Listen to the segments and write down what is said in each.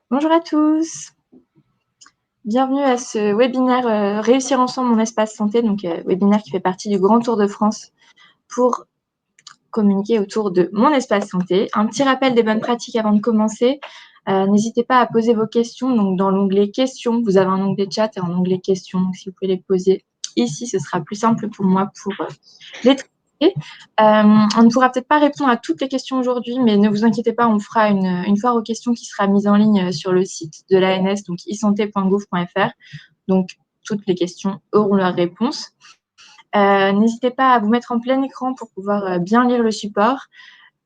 Bonjour à tous, bienvenue à ce webinaire Réussir ensemble mon espace santé, donc webinaire qui fait partie du Grand Tour de France pour communiquer autour de mon espace santé. Un petit rappel des bonnes pratiques avant de commencer. N'hésitez pas à poser vos questions. Donc dans l'onglet questions, vous avez un onglet chat et un onglet questions. Donc, si vous pouvez les poser ici, ce sera plus simple pour moi pour les traiter. On ne pourra peut-être pas répondre à toutes les questions aujourd'hui, mais ne vous inquiétez pas, on fera une foire aux questions qui sera mise en ligne sur le site de l'ANS, donc isanté.gouv.fr. Donc toutes les questions auront leur réponse. N'hésitez pas à vous mettre en plein écran pour pouvoir bien lire le support.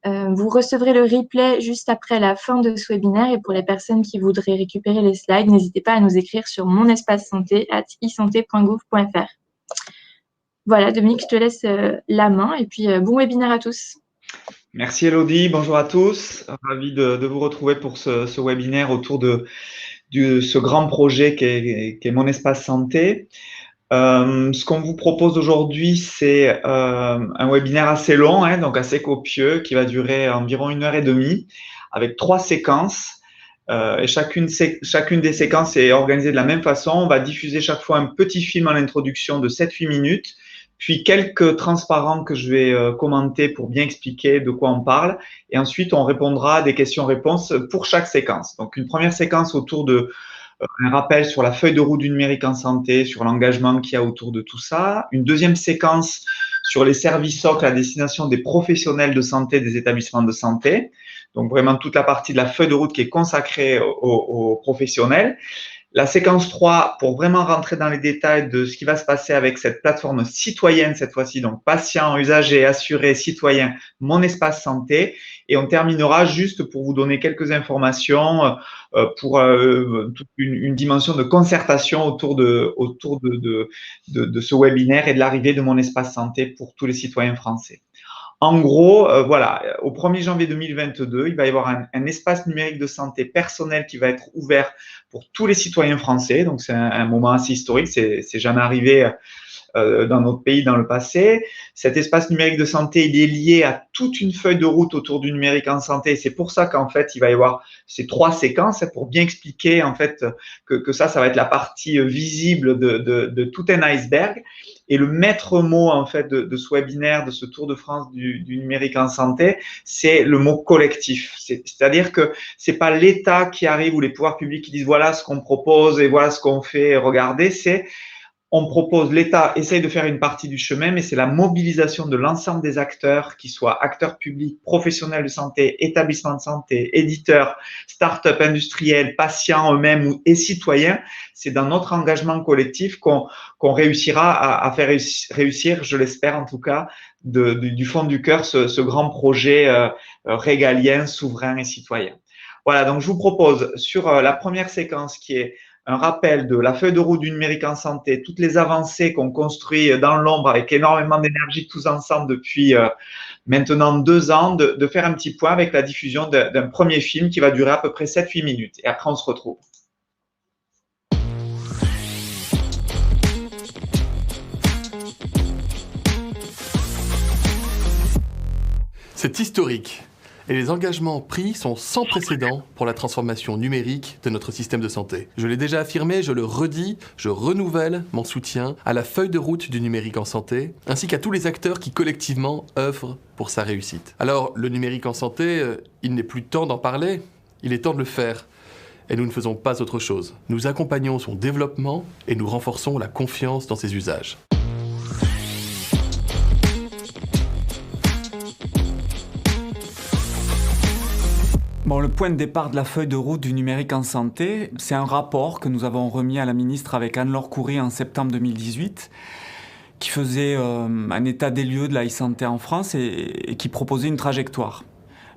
Vous recevrez le replay juste après la fin de ce webinaire et pour les personnes qui voudraient récupérer les slides, n'hésitez pas à nous écrire sur monespacesanté@isanté.gouv.fr. Voilà, Dominique, je te laisse la main et puis bon webinaire à tous. Merci Elodie, bonjour à tous. Ravi de vous retrouver pour ce webinaire autour de ce grand projet qu'est Mon Espace Santé. Ce qu'on vous propose aujourd'hui, c'est un webinaire assez long, donc assez copieux, qui va durer environ 1h30, avec 3 séquences. Et chacune des séquences est organisée de la même façon. On va diffuser chaque fois un petit film en introduction de 7-8 minutes, puis quelques transparents que je vais commenter pour bien expliquer de quoi on parle. Et ensuite, on répondra à des questions-réponses pour chaque séquence. Donc, une première séquence autour de un rappel sur la feuille de route du numérique en santé, sur l'engagement qu'il y a autour de tout ça. Une deuxième séquence sur les services socles à destination des professionnels de santé des établissements de santé. Donc vraiment toute la partie de la feuille de route qui est consacrée aux professionnels. La séquence 3, pour vraiment rentrer dans les détails de ce qui va se passer avec cette plateforme citoyenne cette fois-ci, donc patients, usagers, assurés, citoyens, mon espace santé. Et on terminera juste pour vous donner quelques informations pour toute une dimension de concertation autour de ce webinaire et de l'arrivée de mon espace santé pour tous les citoyens français. En gros, voilà, au 1er janvier 2022, il va y avoir un espace numérique de santé personnel qui va être ouvert pour tous les citoyens français. Donc, c'est un moment assez historique. C'est jamais arrivé dans notre pays dans le passé. Cet espace numérique de santé, il est lié à toute une feuille de route autour du numérique en santé. C'est pour ça qu'en fait, il va y avoir ces 3 séquences pour bien expliquer en fait que ça va être la partie visible de tout un iceberg. Et le maître mot en fait de ce webinaire, de ce Tour de France du numérique en santé, c'est le mot collectif. C'est-à-dire que c'est pas l'État qui arrive ou les pouvoirs publics qui disent voilà ce qu'on propose et voilà ce qu'on fait, regardez, c'est on propose, l'État essaye de faire une partie du chemin, mais c'est la mobilisation de l'ensemble des acteurs, qu'ils soient acteurs publics, professionnels de santé, établissements de santé, éditeurs, start-up industriels, patients eux-mêmes et citoyens. C'est dans notre engagement collectif qu'on réussira à faire réussir, je l'espère en tout cas, du fond du cœur, ce grand projet régalien, souverain et citoyen. Voilà, donc je vous propose sur la première séquence qui est un rappel de la feuille de route du numérique en santé, toutes les avancées qu'on construit dans l'ombre avec énormément d'énergie tous ensemble depuis maintenant 2 ans, de faire un petit point avec la diffusion d'un premier film qui va durer à peu près 7-8 minutes. Et après, on se retrouve. C'est historique. Et les engagements pris sont sans précédent pour la transformation numérique de notre système de santé. Je l'ai déjà affirmé, je le redis, je renouvelle mon soutien à la feuille de route du numérique en santé, ainsi qu'à tous les acteurs qui collectivement œuvrent pour sa réussite. Alors, le numérique en santé, il n'est plus temps d'en parler, il est temps de le faire. Et nous ne faisons pas autre chose. Nous accompagnons son développement et nous renforçons la confiance dans ses usages. Bon, le point de départ de la feuille de route du numérique en santé, c'est un rapport que nous avons remis à la ministre avec Anne-Laure Coury en septembre 2018, qui faisait un état des lieux de la e-santé en France et qui proposait une trajectoire.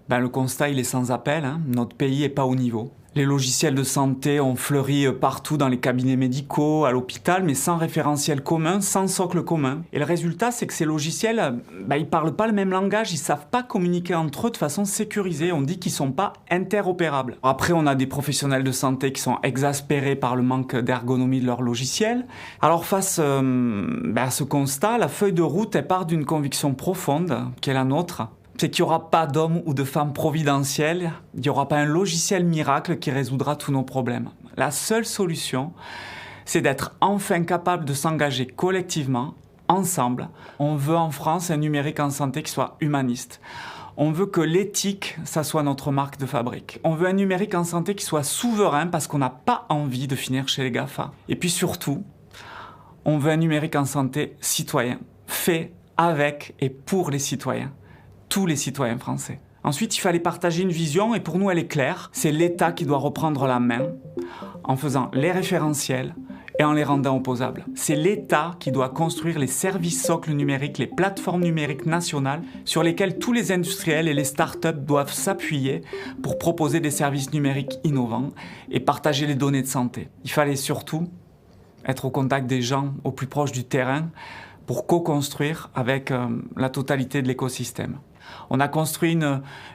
Le constat, il est sans appel, notre pays n'est pas au niveau. Les logiciels de santé ont fleuri partout dans les cabinets médicaux, à l'hôpital, mais sans référentiel commun, sans socle commun. Et le résultat, c'est que ces logiciels, ils parlent pas le même langage, ils savent pas communiquer entre eux de façon sécurisée. On dit qu'ils sont pas interopérables. Après, on a des professionnels de santé qui sont exaspérés par le manque d'ergonomie de leurs logiciels. Alors face à ce constat, la feuille de route, elle part d'une conviction profonde, qui est la nôtre. c'est qu'il n'y aura pas d'hommes ou de femmes providentiels, il n'y aura pas un logiciel miracle qui résoudra tous nos problèmes. La seule solution, c'est d'être enfin capable de s'engager collectivement, ensemble. On veut en France un numérique en santé qui soit humaniste. On veut que l'éthique, ça soit notre marque de fabrique. On veut un numérique en santé qui soit souverain parce qu'on n'a pas envie de finir chez les GAFA. Et puis surtout, on veut un numérique en santé citoyen, fait avec et pour les citoyens, tous les citoyens français. Ensuite, il fallait partager une vision et pour nous, elle est claire. C'est l'État qui doit reprendre la main en faisant les référentiels et en les rendant opposables. C'est l'État qui doit construire les services socles numériques, les plateformes numériques nationales sur lesquelles tous les industriels et les startups doivent s'appuyer pour proposer des services numériques innovants et partager les données de santé. Il fallait surtout être au contact des gens, au plus proche du terrain, pour co-construire avec la totalité de l'écosystème. On a construit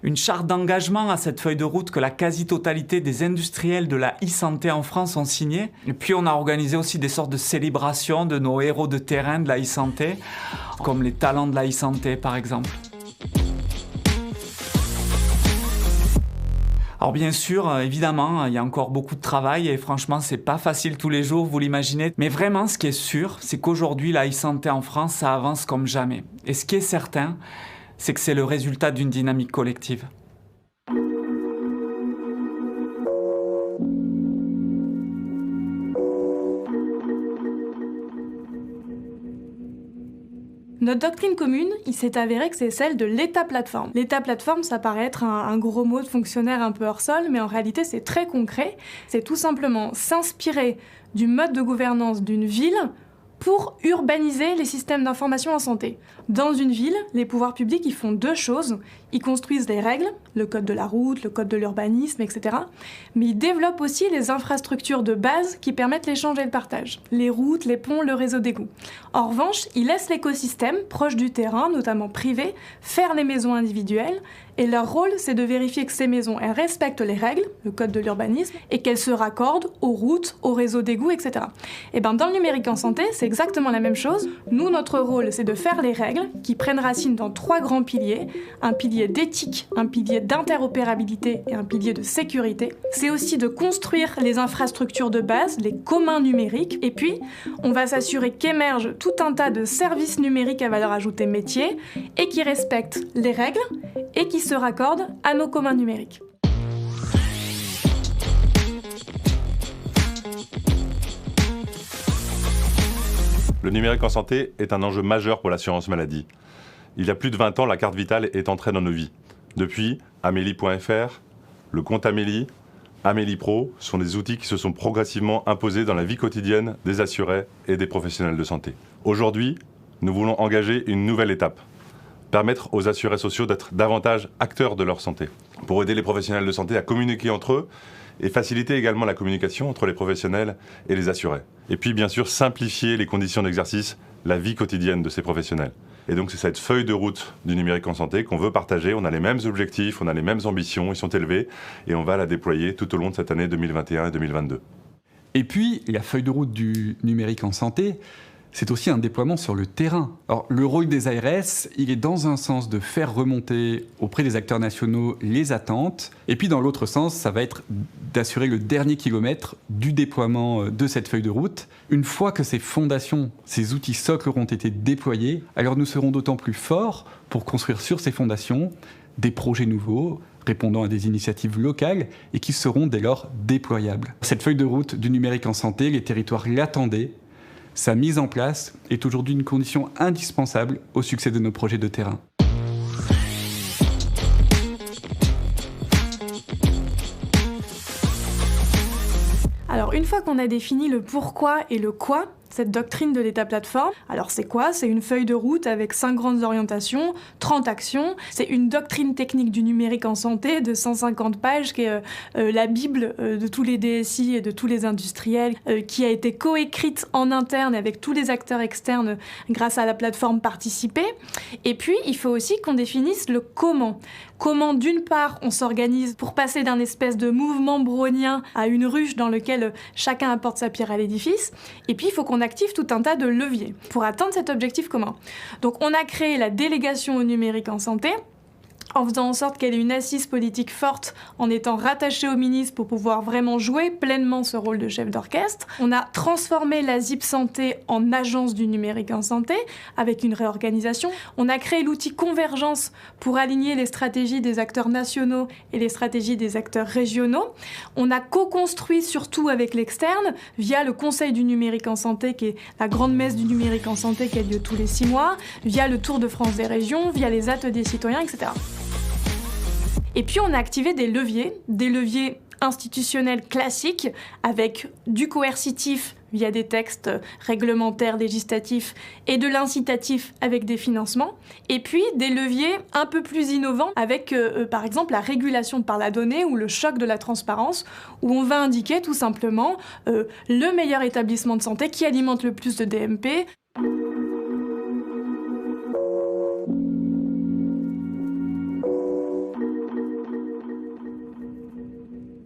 une charte d'engagement à cette feuille de route que la quasi-totalité des industriels de la e-santé en France ont signée. Et puis on a organisé aussi des sortes de célébrations de nos héros de terrain de la e-santé, comme les talents de la e-santé par exemple. Alors bien sûr, évidemment, il y a encore beaucoup de travail et franchement, c'est pas facile tous les jours, vous l'imaginez. Mais vraiment, ce qui est sûr, c'est qu'aujourd'hui, la e-santé en France, ça avance comme jamais. Et ce qui est certain, c'est que c'est le résultat d'une dynamique collective. Notre doctrine commune, il s'est avéré que c'est celle de l'État-plateforme. L'État-plateforme, ça paraît être un gros mot de fonctionnaire un peu hors sol, mais en réalité, c'est très concret. C'est tout simplement s'inspirer du mode de gouvernance d'une ville pour urbaniser les systèmes d'information en santé. Dans une ville, les pouvoirs publics, ils font deux choses. Ils construisent les règles, le code de la route, le code de l'urbanisme, etc. Mais ils développent aussi les infrastructures de base qui permettent l'échange et le partage. Les routes, les ponts, le réseau d'égouts. En revanche, ils laissent l'écosystème, proche du terrain, notamment privé, faire les maisons individuelles. Et leur rôle, c'est de vérifier que ces maisons, elles respectent les règles, le code de l'urbanisme, et qu'elles se raccordent aux routes, aux réseaux d'égouts, etc. Et bien, dans le numérique en santé, c'est exactement la même chose. Nous, notre rôle, c'est de faire les règles qui prennent racine dans trois grands piliers. Un pilier d'éthique, un pilier d'interopérabilité et un pilier de sécurité. C'est aussi de construire les infrastructures de base, les communs numériques. Et puis, on va s'assurer qu'émergent tout un tas de services numériques à valeur ajoutée métier et qui respectent les règles et qui se raccordent à nos communs numériques. Le numérique en santé est un enjeu majeur pour l'assurance maladie. Il y a plus de 20 ans, la carte vitale est entrée dans nos vies. Depuis, Amélie.fr, le compte Amélie, Amélie Pro sont des outils qui se sont progressivement imposés dans la vie quotidienne des assurés et des professionnels de santé. Aujourd'hui, nous voulons engager une nouvelle étape. Permettre aux assurés sociaux d'être davantage acteurs de leur santé, pour aider les professionnels de santé à communiquer entre eux et faciliter également la communication entre les professionnels et les assurés. Et puis bien sûr simplifier les conditions d'exercice, la vie quotidienne de ces professionnels. Et donc c'est cette feuille de route du numérique en santé qu'on veut partager. On a les mêmes objectifs, on a les mêmes ambitions, ils sont élevés et on va la déployer tout au long de cette année 2021 et 2022. Et puis la feuille de route du numérique en santé, c'est aussi un déploiement sur le terrain. Alors, le rôle des ARS, il est dans un sens de faire remonter auprès des acteurs nationaux les attentes, et puis dans l'autre sens, ça va être d'assurer le dernier kilomètre du déploiement de cette feuille de route. Une fois que ces fondations, ces outils socles auront été déployés, alors nous serons d'autant plus forts pour construire sur ces fondations des projets nouveaux, répondant à des initiatives locales et qui seront dès lors déployables. Cette feuille de route du numérique en santé, les territoires l'attendaient. Sa mise en place est aujourd'hui une condition indispensable au succès de nos projets de terrain. Alors, une fois qu'on a défini le pourquoi et le quoi, cette doctrine de l'État-plateforme, alors c'est quoi ? C'est une feuille de route avec 5 grandes orientations, 30 actions. C'est une doctrine technique du numérique en santé de 150 pages qui est la bible de tous les DSI et de tous les industriels, qui a été coécrite en interne avec tous les acteurs externes grâce à la plateforme Participer. Et puis, il faut aussi qu'on définisse le comment. Comment, d'une part, on s'organise pour passer d'un espèce de mouvement brownien à une ruche dans lequel chacun apporte sa pierre à l'édifice. Et puis, il faut qu'on active tout un tas de leviers pour atteindre cet objectif commun. Donc, on a créé la délégation au numérique en santé, en faisant en sorte qu'elle ait une assise politique forte, en étant rattachée au ministre pour pouvoir vraiment jouer pleinement ce rôle de chef d'orchestre. On a transformé la ZIP Santé en agence du numérique en santé, avec une réorganisation. On a créé l'outil Convergence pour aligner les stratégies des acteurs nationaux et les stratégies des acteurs régionaux. On a co-construit surtout avec l'externe, via le Conseil du numérique en santé, qui est la grande messe du numérique en santé qui a lieu tous les 6 mois, via le Tour de France des régions, via les ateliers citoyens, etc. Et puis on a activé des leviers institutionnels classiques, avec du coercitif via des textes réglementaires, législatifs, et de l'incitatif avec des financements, et puis des leviers un peu plus innovants avec, par exemple, la régulation par la donnée ou le choc de la transparence, où on va indiquer tout simplement le meilleur établissement de santé qui alimente le plus de DMP.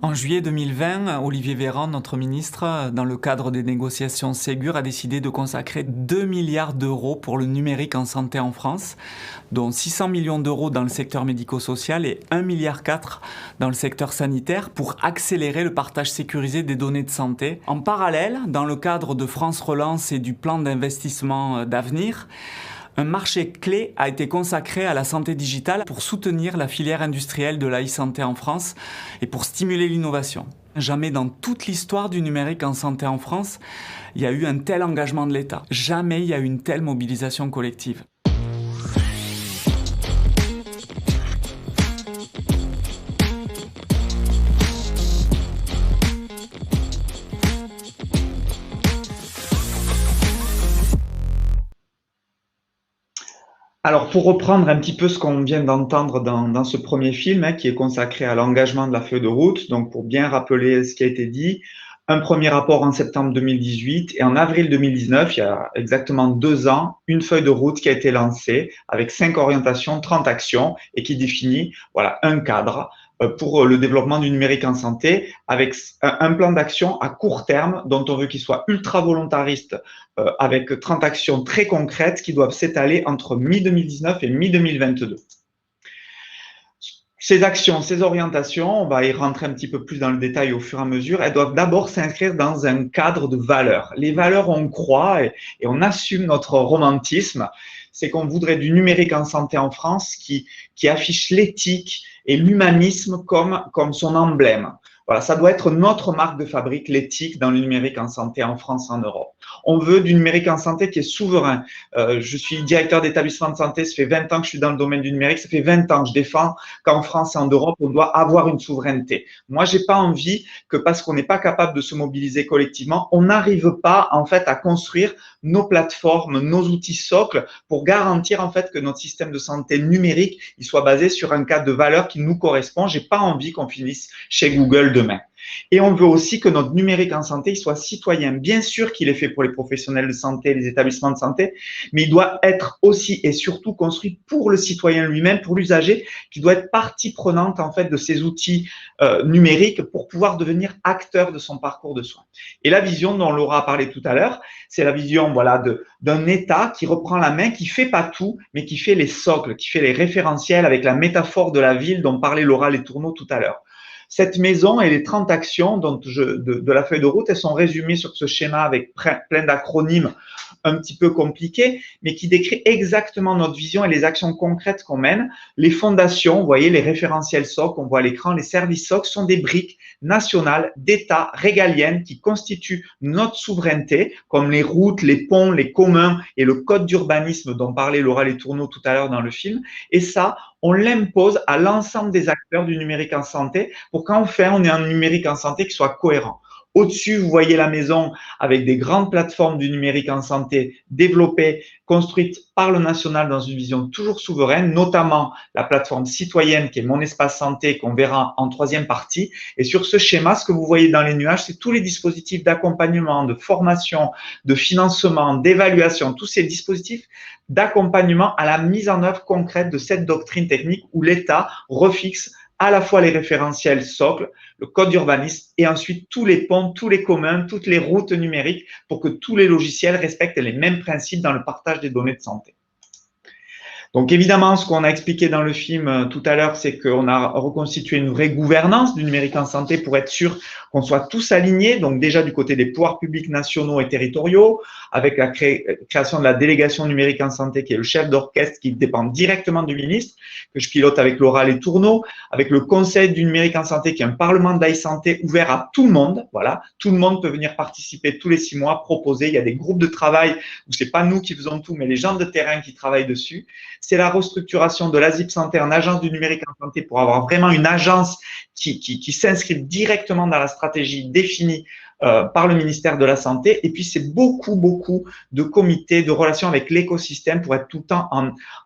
En juillet 2020, Olivier Véran, notre ministre, dans le cadre des négociations Ségur, a décidé de consacrer 2 milliards d'euros pour le numérique en santé en France, dont 600 millions d'euros dans le secteur médico-social et 1,4 milliard dans le secteur sanitaire pour accélérer le partage sécurisé des données de santé. En parallèle, dans le cadre de France Relance et du plan d'investissement d'avenir, un marché clé a été consacré à la santé digitale pour soutenir la filière industrielle de l'e-santé en France et pour stimuler l'innovation. Jamais dans toute l'histoire du numérique en santé en France, il y a eu un tel engagement de l'État. Jamais il y a eu une telle mobilisation collective. Alors, pour reprendre un petit peu ce qu'on vient d'entendre dans ce premier film, qui est consacré à l'engagement de la feuille de route, donc pour bien rappeler ce qui a été dit, un premier rapport en septembre 2018 et en avril 2019, il y a exactement 2 ans, une feuille de route qui a été lancée avec 5 orientations, 30 actions et qui définit un cadre pour le développement du numérique en santé avec un plan d'action à court terme dont on veut qu'il soit ultra volontariste avec 30 actions très concrètes qui doivent s'étaler entre mi-2019 et mi-2022. Ces actions, ces orientations, on va y rentrer un petit peu plus dans le détail au fur et à mesure, elles doivent d'abord s'inscrire dans un cadre de valeurs. Les valeurs, on croit et on assume notre romantisme, c'est qu'on voudrait du numérique en santé en France qui affiche l'éthique et l'humanisme comme son emblème. Voilà, ça doit être notre marque de fabrique, l'éthique dans le numérique en santé en France, en Europe. On veut du numérique en santé qui est souverain. Je suis directeur d'établissement de santé, ça fait 20 ans que je suis dans le domaine du numérique, ça fait 20 ans que je défends qu'en France et en Europe, on doit avoir une souveraineté. Moi, j'ai pas envie que parce qu'on n'est pas capable de se mobiliser collectivement, on n'arrive pas en fait à construire nos plateformes, nos outils socles pour garantir en fait que notre système de santé numérique il soit basé sur un cadre de valeurs qui nous correspond. J'ai pas envie qu'on finisse chez Google demain. Et on veut aussi que notre numérique en santé il soit citoyen. Bien sûr qu'il est fait pour les professionnels de santé, les établissements de santé, mais il doit être aussi et surtout construit pour le citoyen lui-même, pour l'usager, qui doit être partie prenante en fait de ces outils numériques pour pouvoir devenir acteur de son parcours de soins. Et la vision dont Laura a parlé tout à l'heure, c'est la vision d'un État qui reprend la main, qui fait pas tout, mais qui fait les socles, qui fait les référentiels avec la métaphore de la ville dont parlait Laura Letourneau tout à l'heure. Cette maison et les 30 actions de la feuille de route, elles sont résumées sur ce schéma avec plein d'acronymes un petit peu compliqués, mais qui décrit exactement notre vision et les actions concrètes qu'on mène. Les fondations, vous voyez, les référentiels SOC, on voit à l'écran, les services SOC sont des briques nationales d'État régaliennes qui constituent notre souveraineté, comme les routes, les ponts, les communs et le code d'urbanisme dont parlait Laura Letourneau tout à l'heure dans le film. Et ça, on l'impose à l'ensemble des acteurs du numérique en santé pour qu'enfin on ait un numérique en santé qui soit cohérent. Au-dessus, vous voyez la maison avec des grandes plateformes du numérique en santé développées, construites par le national dans une vision toujours souveraine, notamment la plateforme citoyenne qui est Mon Espace Santé qu'on verra en 3e partie. Et sur ce schéma, ce que vous voyez dans les nuages, c'est tous les dispositifs d'accompagnement, de formation, de financement, d'évaluation, tous ces dispositifs d'accompagnement à la mise en œuvre concrète de cette doctrine technique où l'État refixe à la fois les référentiels socles, le code d'urbanisme et ensuite tous les ponts, tous les communs, toutes les routes numériques pour que tous les logiciels respectent les mêmes principes dans le partage des données de santé. Donc évidemment, ce qu'on a expliqué dans le film tout à l'heure, c'est qu'on a reconstitué une vraie gouvernance du numérique en santé pour être sûr qu'on soit tous alignés, donc déjà du côté des pouvoirs publics nationaux et territoriaux, avec la création de la délégation numérique en santé qui est le chef d'orchestre qui dépend directement du ministre, que je pilote avec Laura Letourneau, avec le conseil du numérique en santé qui est un parlement d'e-santé ouvert à tout le monde, voilà, tout le monde peut venir participer tous les 6 mois, proposer, il y a des groupes de travail où c'est pas nous qui faisons tout, mais les gens de terrain qui travaillent dessus. C'est la restructuration de l'ASIP Santé en agence du numérique en santé pour avoir vraiment une agence qui s'inscrit directement dans la stratégie définie par le ministère de la Santé. Et puis, c'est beaucoup de comités, de relations avec l'écosystème pour être tout le temps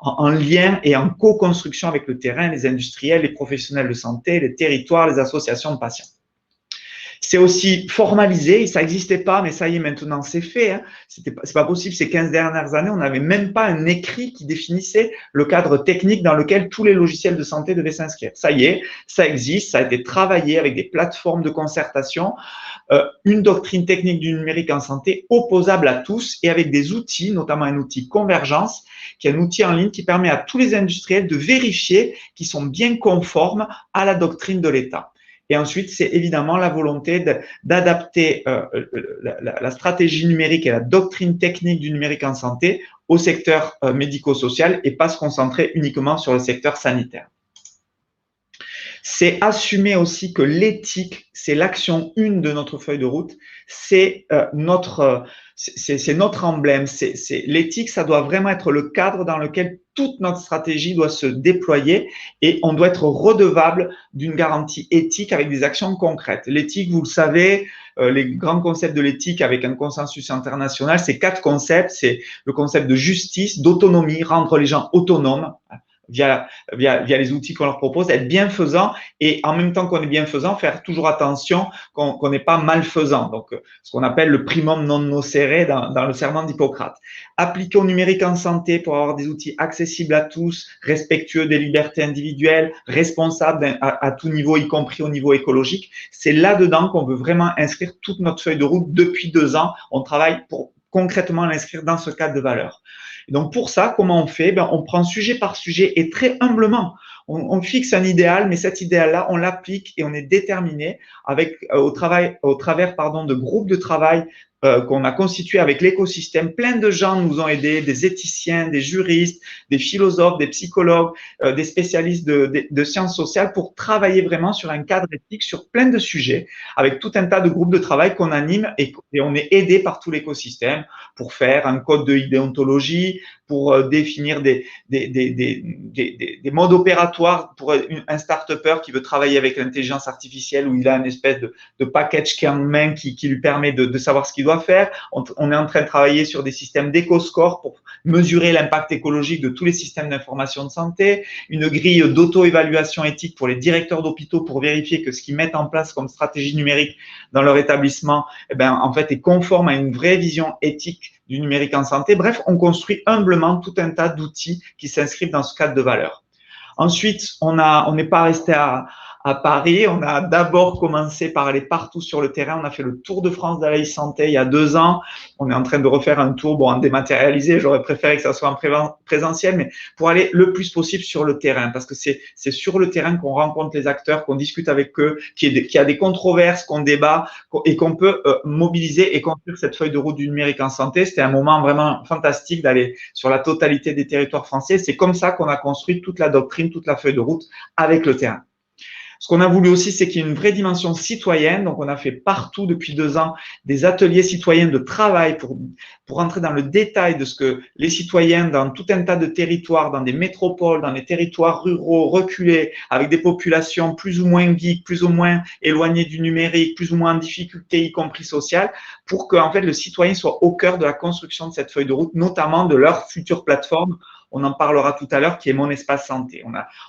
en lien et en co-construction avec le terrain, les industriels, les professionnels de santé, les territoires, les associations de patients. C'est aussi formalisé, ça n'existait pas, mais ça y est, maintenant c'est fait. Hein. C'est pas possible, ces 15 dernières années, on n'avait même pas un écrit qui définissait le cadre technique dans lequel tous les logiciels de santé devaient s'inscrire. Ça y est, ça existe, ça a été travaillé avec des plateformes de concertation, une doctrine technique du numérique en santé opposable à tous et avec des outils, notamment un outil Convergence, qui est un outil en ligne qui permet à tous les industriels de vérifier qu'ils sont bien conformes à la doctrine de l'État. Et ensuite, c'est évidemment la volonté d'adapter la stratégie numérique et la doctrine technique du numérique en santé au secteur médico-social et pas se concentrer uniquement sur le secteur sanitaire. C'est assumer aussi que l'éthique, c'est l'action 1 de notre feuille de route, c'est notre emblème. L'éthique, ça doit vraiment être le cadre dans lequel toute notre stratégie doit se déployer et on doit être redevable d'une garantie éthique avec des actions concrètes. L'éthique, vous le savez, les grands concepts de l'éthique avec un consensus international, c'est 4 concepts. C'est le concept de justice, d'autonomie, rendre les gens autonomes via les outils qu'on leur propose, être bienfaisant et en même temps qu'on est bienfaisant, faire toujours attention qu'on n'est pas malfaisant. Donc, ce qu'on appelle le primum non nocere dans le serment d'Hippocrate. Appliquer au numérique en santé pour avoir des outils accessibles à tous, respectueux des libertés individuelles, responsables à tout niveau, y compris au niveau écologique. C'est là-dedans qu'on veut vraiment inscrire toute notre feuille de route depuis 2 ans. On travaille pour concrètement l'inscrire dans ce cadre de valeurs. Et donc, pour ça, comment on fait? On prend sujet par sujet et très humblement, on fixe un idéal, mais cet idéal-là, on l'applique et on est déterminé avec, au travers de groupes de travail qu'on a constitués avec l'écosystème. Plein de gens nous ont aidés, des éthiciens, des juristes, des philosophes, des psychologues, des spécialistes de sciences sociales pour travailler vraiment sur un cadre éthique sur plein de sujets avec tout un tas de groupes de travail qu'on anime et on est aidé par tout l'écosystème pour faire un code de déontologie, pour définir des modes opératoires pour un start-upper qui veut travailler avec l'intelligence artificielle où il a une espèce de package clé en main qui lui permet de savoir ce qu'il doit faire. On est en train de travailler sur des systèmes d'éco-score pour mesurer l'impact écologique de tous les systèmes d'information de santé, une grille d'auto-évaluation éthique pour les directeurs d'hôpitaux pour vérifier que ce qu'ils mettent en place comme stratégie numérique dans leur établissement, en fait, est conforme à une vraie vision éthique du numérique en santé. Bref, on construit humblement tout un tas d'outils qui s'inscrivent dans ce cadre de valeurs. Ensuite, on n'est pas resté à Paris. On a d'abord commencé par aller partout sur le terrain. On a fait le tour de France de la e-santé il y a 2 ans. On est en train de refaire un tour, en dématérialisé. J'aurais préféré que ça soit en présentiel, mais pour aller le plus possible sur le terrain, parce que c'est sur le terrain qu'on rencontre les acteurs, qu'on discute avec eux, qu'il y a des controverses, qu'on débat et qu'on peut mobiliser et construire cette feuille de route du numérique en santé. C'était un moment vraiment fantastique d'aller sur la totalité des territoires français. C'est comme ça qu'on a construit toute la doctrine, toute la feuille de route avec le terrain. Ce qu'on a voulu aussi, c'est qu'il y ait une vraie dimension citoyenne. Donc, on a fait partout depuis 2 ans des ateliers citoyens de travail pour rentrer dans le détail de ce que les citoyens dans tout un tas de territoires, dans des métropoles, dans des territoires ruraux, reculés, avec des populations plus ou moins geeks, plus ou moins éloignées du numérique, plus ou moins en difficulté, y compris sociale, pour que, en fait, le citoyen soit au cœur de la construction de cette feuille de route, notamment de leur future plateforme. On en parlera tout à l'heure, qui est Mon Espace Santé.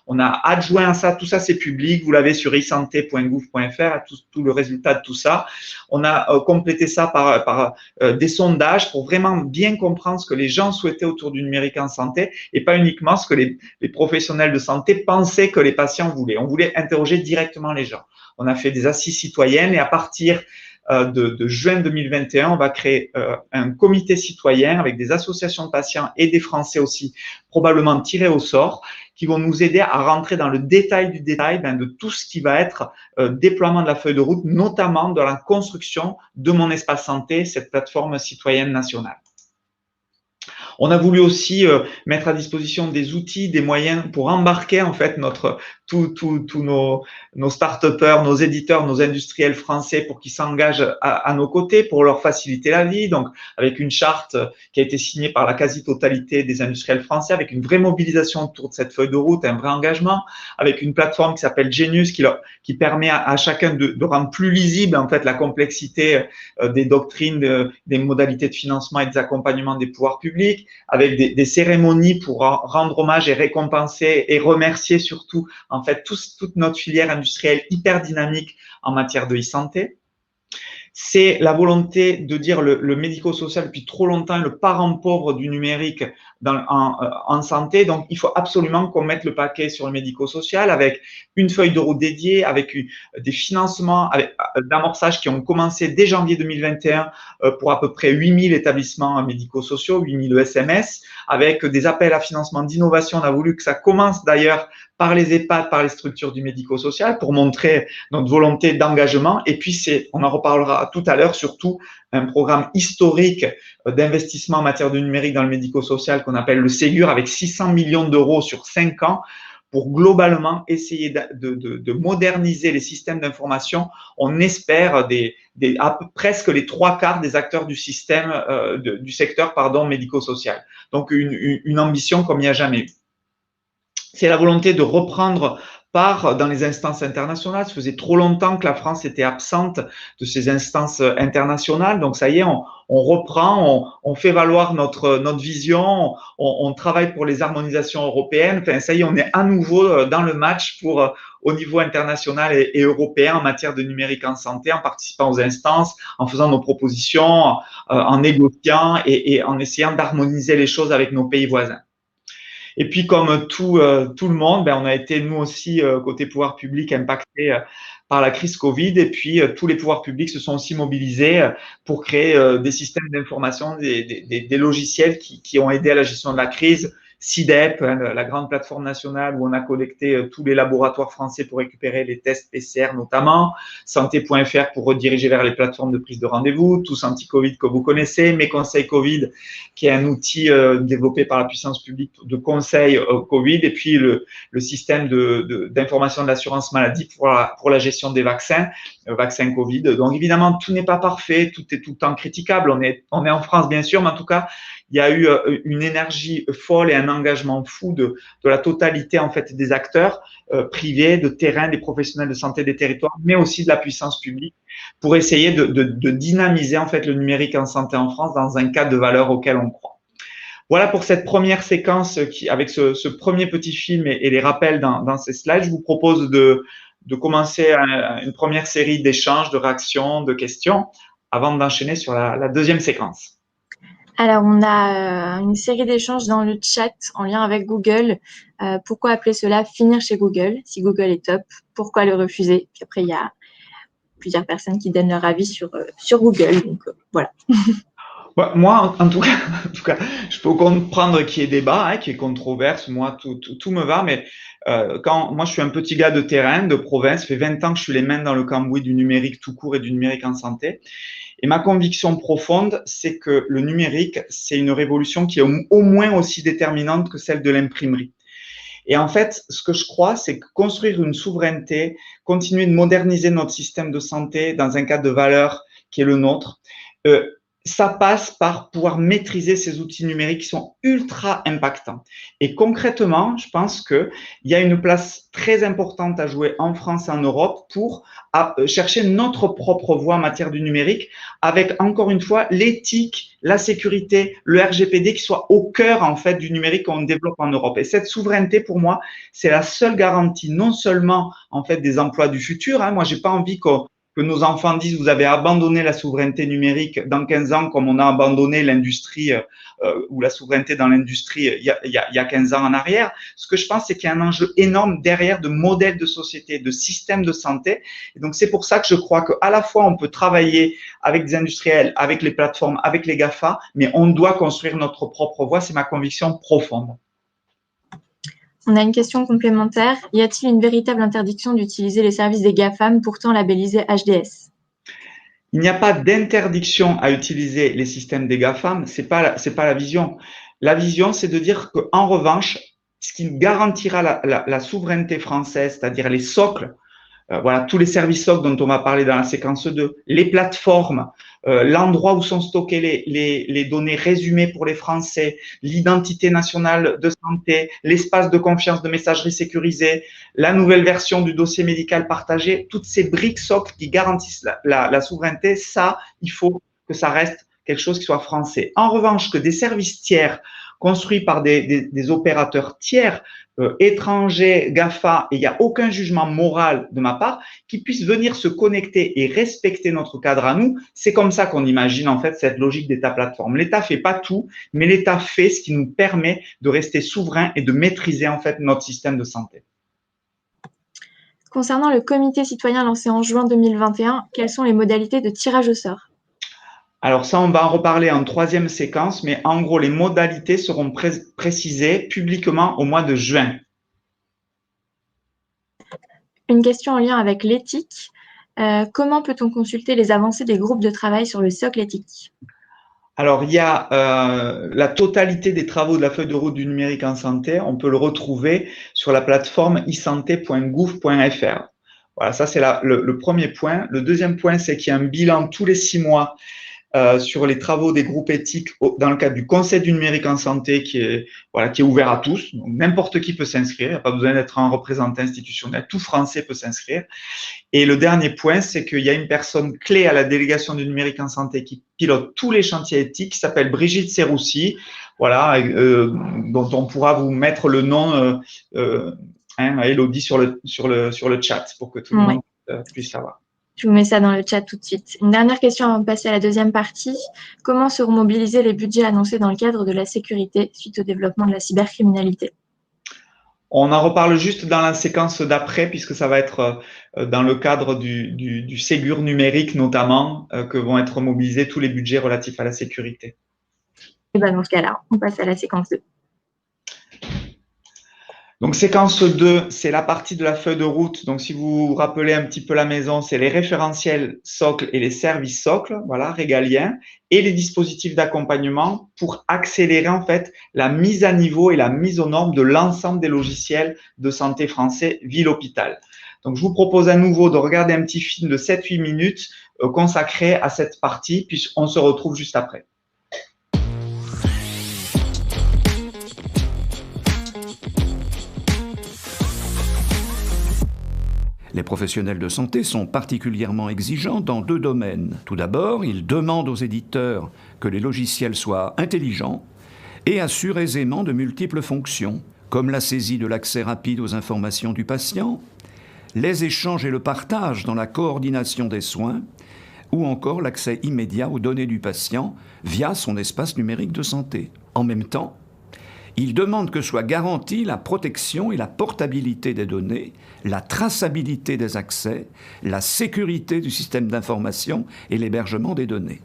On a adjoint à ça, tout ça c'est public, vous l'avez sur e-santé.gouv.fr, tout le résultat de tout ça. On a complété ça par des sondages pour vraiment bien comprendre ce que les gens souhaitaient autour du numérique en santé et pas uniquement ce que les professionnels de santé pensaient que les patients voulaient. On voulait interroger directement les gens. On a fait des assises citoyennes et à partir de juin 2021, on va créer un comité citoyen avec des associations de patients et des Français aussi, probablement tirés au sort, qui vont nous aider à rentrer dans le détail du détail de tout ce qui va être déploiement de la feuille de route, notamment dans la construction de Mon Espace Santé, cette plateforme citoyenne nationale. On a voulu aussi mettre à disposition des outils, des moyens pour embarquer en fait tous nos start-upers, nos éditeurs, nos industriels français pour qu'ils s'engagent à nos côtés, pour leur faciliter la vie. Donc, avec une charte qui a été signée par la quasi-totalité des industriels français, avec une vraie mobilisation autour de cette feuille de route, un vrai engagement, avec une plateforme qui s'appelle Genius qui permet à chacun de rendre plus lisible en fait la complexité des doctrines, des modalités de financement et des accompagnements des pouvoirs publics, avec des cérémonies pour rendre hommage et récompenser et remercier surtout en fait toute notre filière industrielle hyper dynamique en matière de e-santé. C'est la volonté de dire le médico-social depuis trop longtemps le parent pauvre du numérique en santé. Donc, il faut absolument qu'on mette le paquet sur le médico-social avec une feuille de route dédiée, avec des financements d'amorçage qui ont commencé dès janvier 2021 pour à peu près 8000 établissements médico-sociaux, 8000 ESMS, avec des appels à financement d'innovation. On a voulu que ça commence d'ailleurs par les EHPAD, par les structures du médico-social pour montrer notre volonté d'engagement. Et puis, on en reparlera tout à l'heure, surtout un programme historique d'investissement en matière de numérique dans le médico-social qu'on appelle le Ségur avec 600 millions d'euros sur 5 ans pour globalement essayer de moderniser les systèmes d'information. On espère presque les 3/4 des acteurs du système, du secteur médico-social. Donc, une ambition comme il n'y a jamais eu. C'est la volonté de reprendre part dans les instances internationales. Ça faisait trop longtemps que la France était absente de ces instances internationales. Donc, ça y est, on reprend, on fait valoir notre vision, on travaille pour les harmonisations européennes. Enfin, ça y est, on est à nouveau dans le match au niveau international et européen en matière de numérique en santé, en participant aux instances, en faisant nos propositions, en négociant et en essayant d'harmoniser les choses avec nos pays voisins. Et puis, comme tout le monde, on a été, nous aussi, côté pouvoir public, impactés par la crise Covid. Et puis, tous les pouvoirs publics se sont aussi mobilisés pour créer des systèmes d'information, des logiciels qui ont aidé à la gestion de la crise. CIDEP, la grande plateforme nationale où on a collecté tous les laboratoires français pour récupérer les tests PCR notamment, santé.fr pour rediriger vers les plateformes de prise de rendez-vous, Tous Anti-Covid que vous connaissez, Mes Conseils Covid qui est un outil développé par la puissance publique de conseil Covid, et puis le système d'information de l'assurance maladie pour la gestion des vaccins Covid. Donc évidemment, tout n'est pas parfait, tout est tout le temps critiquable. On est en France bien sûr, mais en tout cas, il y a eu une énergie folle et un engagement fou de la totalité en fait des acteurs privés, de terrain, des professionnels de santé des territoires, mais aussi de la puissance publique pour essayer de dynamiser en fait le numérique en santé en France dans un cadre de valeurs auquel on croit. Voilà pour cette première séquence avec ce premier petit film et les rappels dans ces slides. Je vous propose de commencer une première série d'échanges, de réactions, de questions avant d'enchaîner sur la deuxième séquence. Alors, on a une série d'échanges dans le chat en lien avec Google. Pourquoi appeler cela finir chez Google? Si Google est top, pourquoi le refuser? Puis après, il y a plusieurs personnes qui donnent leur avis sur Google. Donc, voilà. Moi, en tout cas, je peux comprendre qu'il y ait débat, qu'il y ait controverse. Moi, tout me va, mais moi, je suis un petit gars de terrain, de province. Ça fait 20 ans que je suis les mains dans le cambouis du numérique tout court et du numérique en santé. Et ma conviction profonde, c'est que le numérique, c'est une révolution qui est au moins aussi déterminante que celle de l'imprimerie. Et en fait, ce que je crois, c'est que construire une souveraineté, continuer de moderniser notre système de santé dans un cadre de valeurs qui est le nôtre, ça passe par pouvoir maîtriser ces outils numériques qui sont ultra impactants. Et concrètement, je pense qu'il y a une place très importante à jouer en France et en Europe pour chercher notre propre voie en matière du numérique avec, encore une fois, l'éthique, la sécurité, le RGPD qui soit au cœur, en fait, du numérique qu'on développe en Europe. Et cette souveraineté, pour moi, c'est la seule garantie, non seulement, en fait, des emplois du futur. Moi, j'ai pas envie que que nos enfants disent vous avez abandonné la souveraineté numérique dans 15 ans comme on a abandonné l'industrie ou la souveraineté dans l'industrie il y a 15 ans en arrière. Ce que je pense, c'est qu'il y a un enjeu énorme derrière de modèles de société, de systèmes de santé. Et donc, c'est pour ça que je crois qu'à la fois, on peut travailler avec des industriels, avec les plateformes, avec les GAFA, mais on doit construire notre propre voie. C'est ma conviction profonde. On a une question complémentaire. Y a-t-il une véritable interdiction d'utiliser les services des GAFAM, pourtant labellisés HDS? Il n'y a pas d'interdiction à utiliser les systèmes des GAFAM, c'est pas la vision. La vision, c'est de dire qu'en revanche, ce qui garantira la souveraineté française, c'est-à-dire les socles, voilà, tous les services socles dont on va parler dans la séquence 2, les plateformes, l'endroit où sont stockées les données résumées pour les Français, l'identité nationale de santé, l'espace de confiance de messagerie sécurisée, la nouvelle version du dossier médical partagé, toutes ces briques socles qui garantissent la souveraineté, ça, il faut que ça reste quelque chose qui soit français. En revanche, que des services tiers construits par des opérateurs tiers, étrangers, GAFA, et il n'y a aucun jugement moral de ma part, qui puissent venir se connecter et respecter notre cadre à nous. C'est comme ça qu'on imagine en fait cette logique d'État-plateforme. L'État fait pas tout, mais l'État fait ce qui nous permet de rester souverain et de maîtriser en fait notre système de santé. Concernant le comité citoyen lancé en juin 2021, quelles sont les modalités de tirage au sort? Alors ça, on va en reparler en troisième séquence, mais en gros, les modalités seront précisées publiquement au mois de juin. Une question en lien avec l'éthique. Comment peut-on consulter les avancées des groupes de travail sur le socle éthique? Alors, il y a la totalité des travaux de la feuille de route du numérique en santé. On peut le retrouver sur la plateforme isanté.gouv.fr. Voilà, ça c'est le premier point. Le deuxième point, c'est qu'il y a un bilan tous les 6 mois sur les travaux des groupes éthiques dans le cadre du Conseil du numérique en santé qui est ouvert à tous. Donc, n'importe qui peut s'inscrire, il n'y a pas besoin d'être un représentant institutionnel, tout Français peut s'inscrire. Et le dernier point, c'est qu'il y a une personne clé à la délégation du numérique en santé qui pilote tous les chantiers éthiques, qui s'appelle Brigitte Serroussi, voilà, dont on pourra vous mettre le nom, Elodie, sur le chat pour que tout le monde puisse savoir. Je vous mets ça dans le chat tout de suite. Une dernière question avant de passer à la deuxième partie. Comment seront mobilisés les budgets annoncés dans le cadre de la sécurité suite au développement de la cybercriminalité? On en reparle juste dans la séquence d'après, puisque ça va être dans le cadre du Ségur numérique notamment, que vont être mobilisés tous les budgets relatifs à la sécurité. Et bien dans ce cas-là, on passe à la séquence 2. Donc, séquence 2, c'est la partie de la feuille de route. Donc, si vous vous rappelez un petit peu la maison, c'est les référentiels socles et les services socles, voilà, régaliens, et les dispositifs d'accompagnement pour accélérer, en fait, la mise à niveau et la mise aux normes de l'ensemble des logiciels de santé français ville-hôpital. Donc, je vous propose à nouveau de regarder un petit film de 7-8 minutes consacré à cette partie, puis on se retrouve juste après. Les professionnels de santé sont particulièrement exigeants dans 2 domaines. Tout d'abord, ils demandent aux éditeurs que les logiciels soient intelligents et assurent aisément de multiples fonctions, comme la saisie de l'accès rapide aux informations du patient, les échanges et le partage dans la coordination des soins, ou encore l'accès immédiat aux données du patient via son espace numérique de santé. En même temps, il demande que soit garantie la protection et la portabilité des données, la traçabilité des accès, la sécurité du système d'information et l'hébergement des données.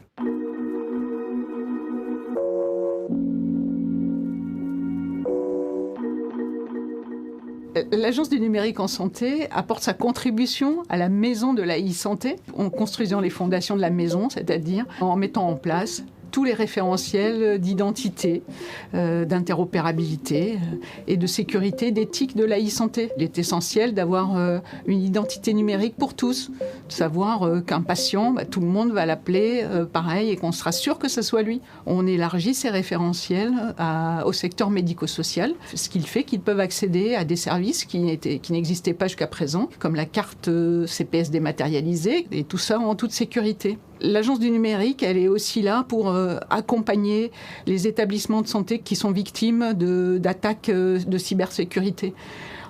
L'Agence du numérique en santé apporte sa contribution à la maison de la e-santé en construisant les fondations de la maison, c'est-à-dire en mettant en place tous les référentiels d'identité, d'interopérabilité et de sécurité, d'éthique de la e-santé. Il est essentiel d'avoir une identité numérique pour tous, de savoir qu'un patient, tout le monde va l'appeler pareil et qu'on sera sûr que ce soit lui. On élargit ces référentiels au secteur médico-social, ce qui fait qu'ils peuvent accéder à des services qui n'existaient pas jusqu'à présent, comme la carte CPS dématérialisée, et tout ça en toute sécurité. L'Agence du numérique, elle est aussi là pour accompagner les établissements de santé qui sont victimes d'attaques de cybersécurité.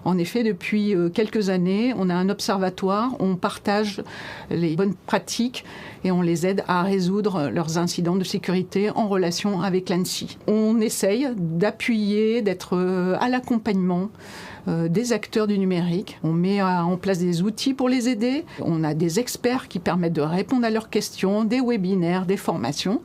En effet, depuis quelques années, on a un observatoire, on partage les bonnes pratiques et on les aide à résoudre leurs incidents de sécurité en relation avec l'ANSSI. On essaye d'appuyer, d'être à l'accompagnement des acteurs du numérique. On met en place des outils pour les aider. On a des experts qui permettent de répondre à leurs questions, des webinaires, des formations.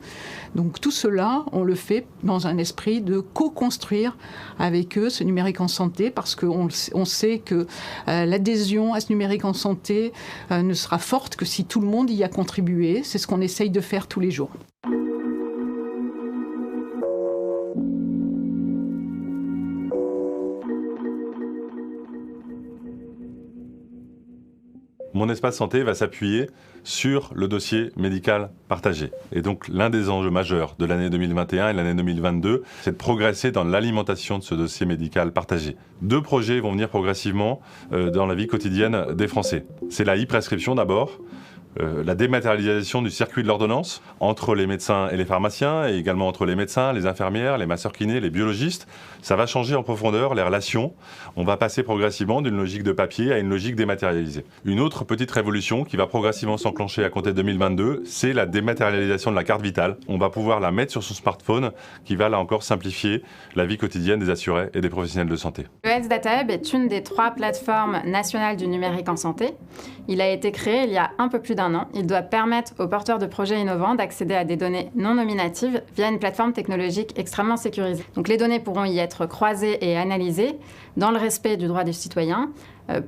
Donc tout cela, on le fait dans un esprit de co-construire avec eux ce numérique en santé, parce qu'on sait que l'adhésion à ce numérique en santé ne sera forte que si tout le monde y a contribué. C'est ce qu'on essaye de faire tous les jours. Mon espace santé va s'appuyer sur le dossier médical partagé. Et donc l'un des enjeux majeurs de l'année 2021 et l'année 2022, c'est de progresser dans l'alimentation de ce dossier médical partagé. 2 projets vont venir progressivement dans la vie quotidienne des Français. C'est la e-prescription d'abord, la dématérialisation du circuit de l'ordonnance entre les médecins et les pharmaciens, et également entre les médecins, les infirmières, les masseurs-kinés, les biologistes. Ça va changer en profondeur les relations. On va passer progressivement d'une logique de papier à une logique dématérialisée. Une autre petite révolution qui va progressivement s'enclencher à compter de 2022, c'est la dématérialisation de la carte vitale. On va pouvoir la mettre sur son smartphone, qui va là encore simplifier la vie quotidienne des assurés et des professionnels de santé. Le Health Data Hub est une des 3 plateformes nationales du numérique en santé. Il a été créé il y a un peu plus d'1 an. Il doit permettre aux porteurs de projets innovants d'accéder à des données non nominatives via une plateforme technologique extrêmement sécurisée. Donc les données pourront y être croisées et analysées dans le respect du droit des citoyens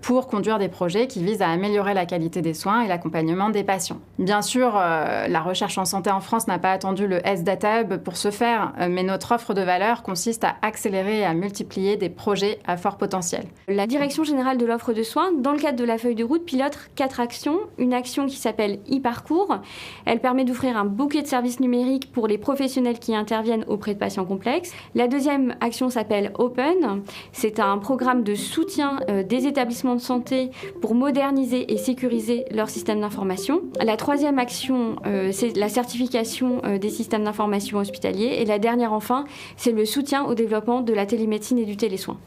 pour conduire des projets qui visent à améliorer la qualité des soins et l'accompagnement des patients. Bien sûr, la recherche en santé en France n'a pas attendu le Health Data Hub pour se faire, mais notre offre de valeur consiste à accélérer et à multiplier des projets à fort potentiel. La Direction générale de l'offre de soins, dans le cadre de la feuille de route, pilote 4 actions. Une action qui s'appelle e-parcours. Elle permet d'offrir un bouquet de services numériques pour les professionnels qui interviennent auprès de patients complexes. La deuxième action s'appelle Open. C'est un programme de soutien des établissements de santé pour moderniser et sécuriser leur système d'information. La troisième action, c'est la certification des systèmes d'information hospitaliers. Et la dernière, enfin, c'est le soutien au développement de la télémédecine et du télésoin.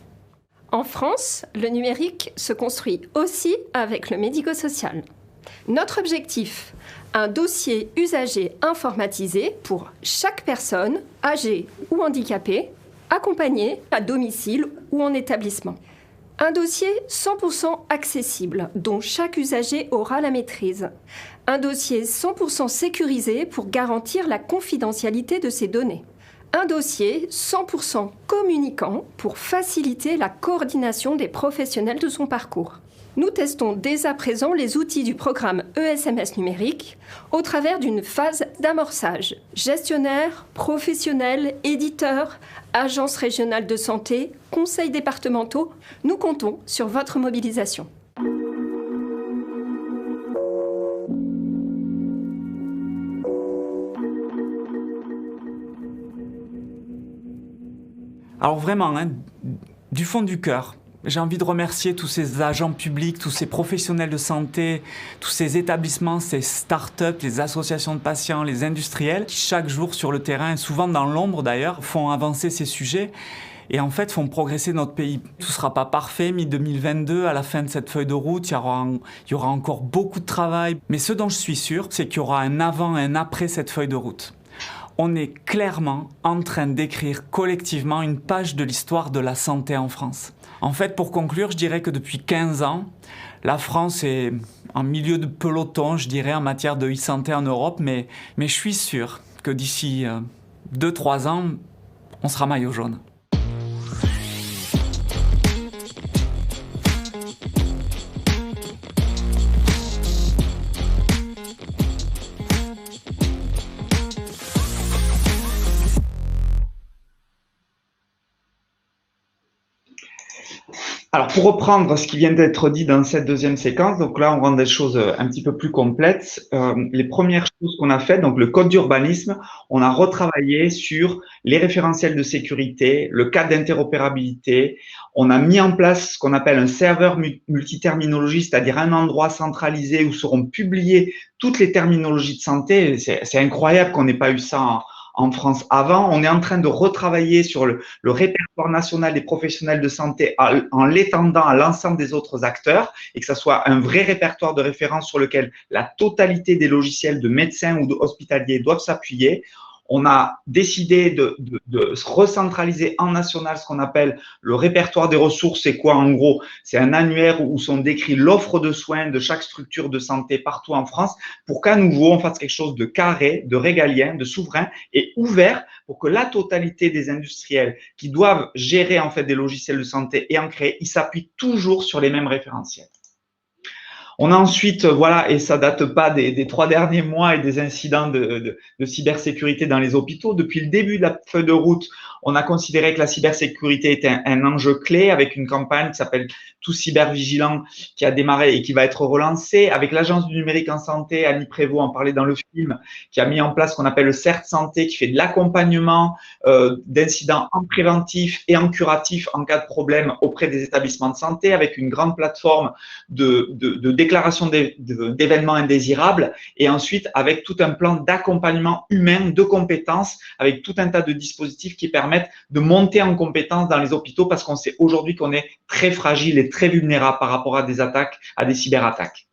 En France, le numérique se construit aussi avec le médico-social. Notre objectif, un dossier usager informatisé pour chaque personne, âgée ou handicapée, accompagnée à domicile ou en établissement. Un dossier 100% accessible, dont chaque usager aura la maîtrise. Un dossier 100% sécurisé pour garantir la confidentialité de ses données. Un dossier 100% communicant pour faciliter la coordination des professionnels de son parcours. Nous testons dès à présent les outils du programme ESMS numérique au travers d'une phase d'amorçage. Gestionnaires, professionnels, éditeurs, agences régionales de santé, conseils départementaux, nous comptons sur votre mobilisation. Alors vraiment, du fond du cœur, j'ai envie de remercier tous ces agents publics, tous ces professionnels de santé, tous ces établissements, ces start-up, les associations de patients, les industriels, qui chaque jour sur le terrain, et souvent dans l'ombre d'ailleurs, font avancer ces sujets et en fait font progresser notre pays. Tout ne sera pas parfait, mi-2022, à la fin de cette feuille de route, il y aura encore beaucoup de travail. Mais ce dont je suis sûr, c'est qu'il y aura un avant et un après cette feuille de route. On est clairement en train d'écrire collectivement une page de l'histoire de la santé en France. En fait, pour conclure, je dirais que depuis 15 ans, la France est en milieu de peloton, je dirais, en matière de e-santé en Europe, mais je suis sûr que d'ici 2-3 ans, on sera maillot jaune. Alors, pour reprendre ce qui vient d'être dit dans cette deuxième séquence, donc là, on rend des choses un petit peu plus complètes. Les premières choses qu'on a faites, donc le code d'urbanisme, on a retravaillé sur les référentiels de sécurité, le cadre d'interopérabilité. On a mis en place ce qu'on appelle un serveur multiterminologie, c'est-à-dire un endroit centralisé où seront publiées toutes les terminologies de santé. C'est incroyable qu'on n'ait pas eu ça en France avant. On est en train de retravailler sur le répertoire national des professionnels de santé en l'étendant à l'ensemble des autres acteurs et que ça soit un vrai répertoire de référence sur lequel la totalité des logiciels de médecins ou hospitaliers doivent s'appuyer. On a décidé de recentraliser en national ce qu'on appelle le répertoire des ressources. C'est quoi en gros? C'est un annuaire où sont décrits l'offre de soins de chaque structure de santé partout en France pour qu'à nouveau on fasse quelque chose de carré, de régalien, de souverain et ouvert pour que la totalité des industriels qui doivent gérer en fait des logiciels de santé et en créer, ils s'appuient toujours sur les mêmes référentiels. On a ensuite, voilà, et ça date pas des 3 derniers mois et des incidents de cybersécurité dans les hôpitaux. Depuis le début de la feuille de route, on a considéré que la cybersécurité était un enjeu clé avec une campagne qui s'appelle Tous cybervigilants qui a démarré et qui va être relancée. Avec l'Agence du numérique en santé, Annie Prévost en parlait dans le film, qui a mis en place ce qu'on appelle le CERT Santé, qui fait de l'accompagnement d'incidents en préventif et en curatif en cas de problème auprès des établissements de santé, avec une grande plateforme de déclaration d'événements indésirables et ensuite avec tout un plan d'accompagnement humain, de compétences, avec tout un tas de dispositifs qui permettent de monter en compétences dans les hôpitaux parce qu'on sait aujourd'hui qu'on est très fragile et très vulnérable par rapport à des attaques, à des cyberattaques.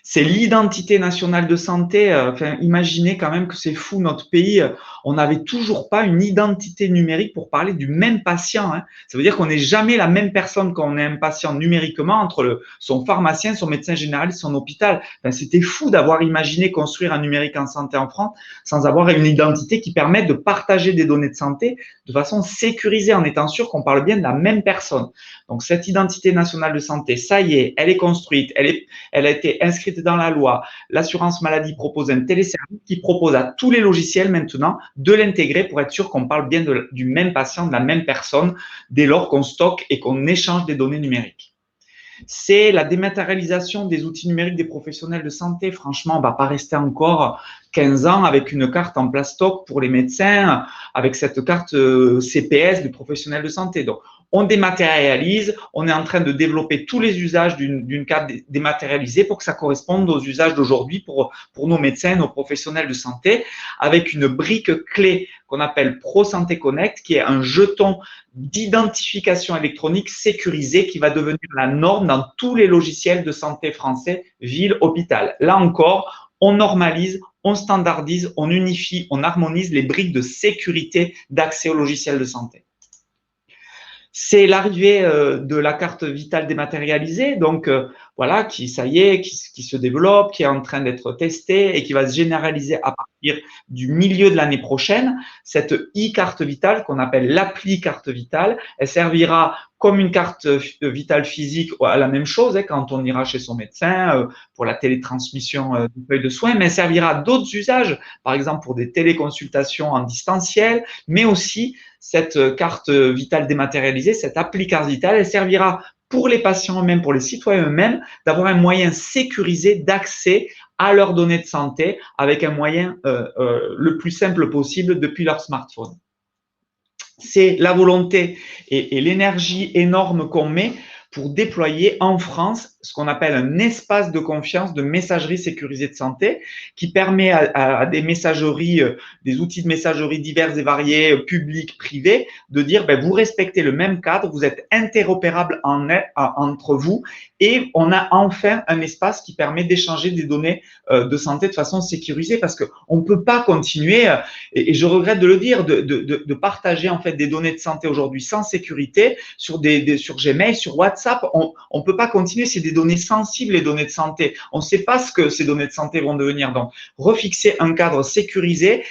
C'est l'identité nationale de santé. Enfin, imaginez quand même que c'est fou, notre pays, on n'avait toujours pas une identité numérique pour parler du même patient. Hein. Ça veut dire qu'on n'est jamais la même personne quand on est un patient numériquement entre son pharmacien, son médecin généraliste, son hôpital. Enfin, c'était fou d'avoir imaginé construire un numérique en santé en France sans avoir une identité qui permette de partager des données de santé de façon sécurisée en étant sûr qu'on parle bien de la même personne. Donc, cette identité nationale de santé, ça y est, elle est construite, elle a été inscrite dans la loi. L'assurance maladie propose un téléservice qui propose à tous les logiciels maintenant de l'intégrer pour être sûr qu'on parle bien du même patient, de la même personne, dès lors qu'on stocke et qu'on échange des données numériques. C'est la dématérialisation des outils numériques des professionnels de santé. Franchement, on ne va pas rester encore 15 ans avec une carte en plastoc pour les médecins, avec cette carte CPS du professionnel de santé. Donc, on dématérialise, on est en train de développer tous les usages d'une carte dématérialisée pour que ça corresponde aux usages d'aujourd'hui pour nos médecins, nos professionnels de santé, avec une brique clé qu'on appelle Pro Santé Connect, qui est un jeton d'identification électronique sécurisé qui va devenir la norme dans tous les logiciels de santé français, ville, hôpital. Là encore, on normalise, on standardise, on unifie, on harmonise les briques de sécurité d'accès aux logiciels de santé. C'est l'arrivée de la carte vitale dématérialisée, donc voilà, qui se développe, qui est en train d'être testée et qui va se généraliser à partir du milieu de l'année prochaine. Cette e-carte vitale qu'on appelle l'appli carte vitale, elle servira comme une carte vitale physique à la même chose quand on ira chez son médecin pour la télétransmission du feuille de soins, mais elle servira à d'autres usages, par exemple pour des téléconsultations en distanciel, mais aussi cette carte vitale dématérialisée, cette appli carte vitale, elle servira pour les patients eux-mêmes, pour les citoyens eux-mêmes, d'avoir un moyen sécurisé d'accès à leurs données de santé avec un moyen le plus simple possible depuis leur smartphone. C'est la volonté et l'énergie énorme qu'on met pour déployer en France ce qu'on appelle un espace de confiance de messagerie sécurisée de santé qui permet à des messageries, des outils de messagerie divers et variés, publics, privés, de dire vous respectez le même cadre, vous êtes interopérables entre vous et on a enfin un espace qui permet d'échanger des données de santé de façon sécurisée parce qu'on ne peut pas continuer, et je regrette de le dire, de partager en fait des données de santé aujourd'hui sans sécurité sur Gmail, sur WhatsApp. On ne peut pas continuer, c'est des données sensibles, les données de santé. On ne sait pas ce que ces données de santé vont devenir. Donc, refixer un cadre sécurisé,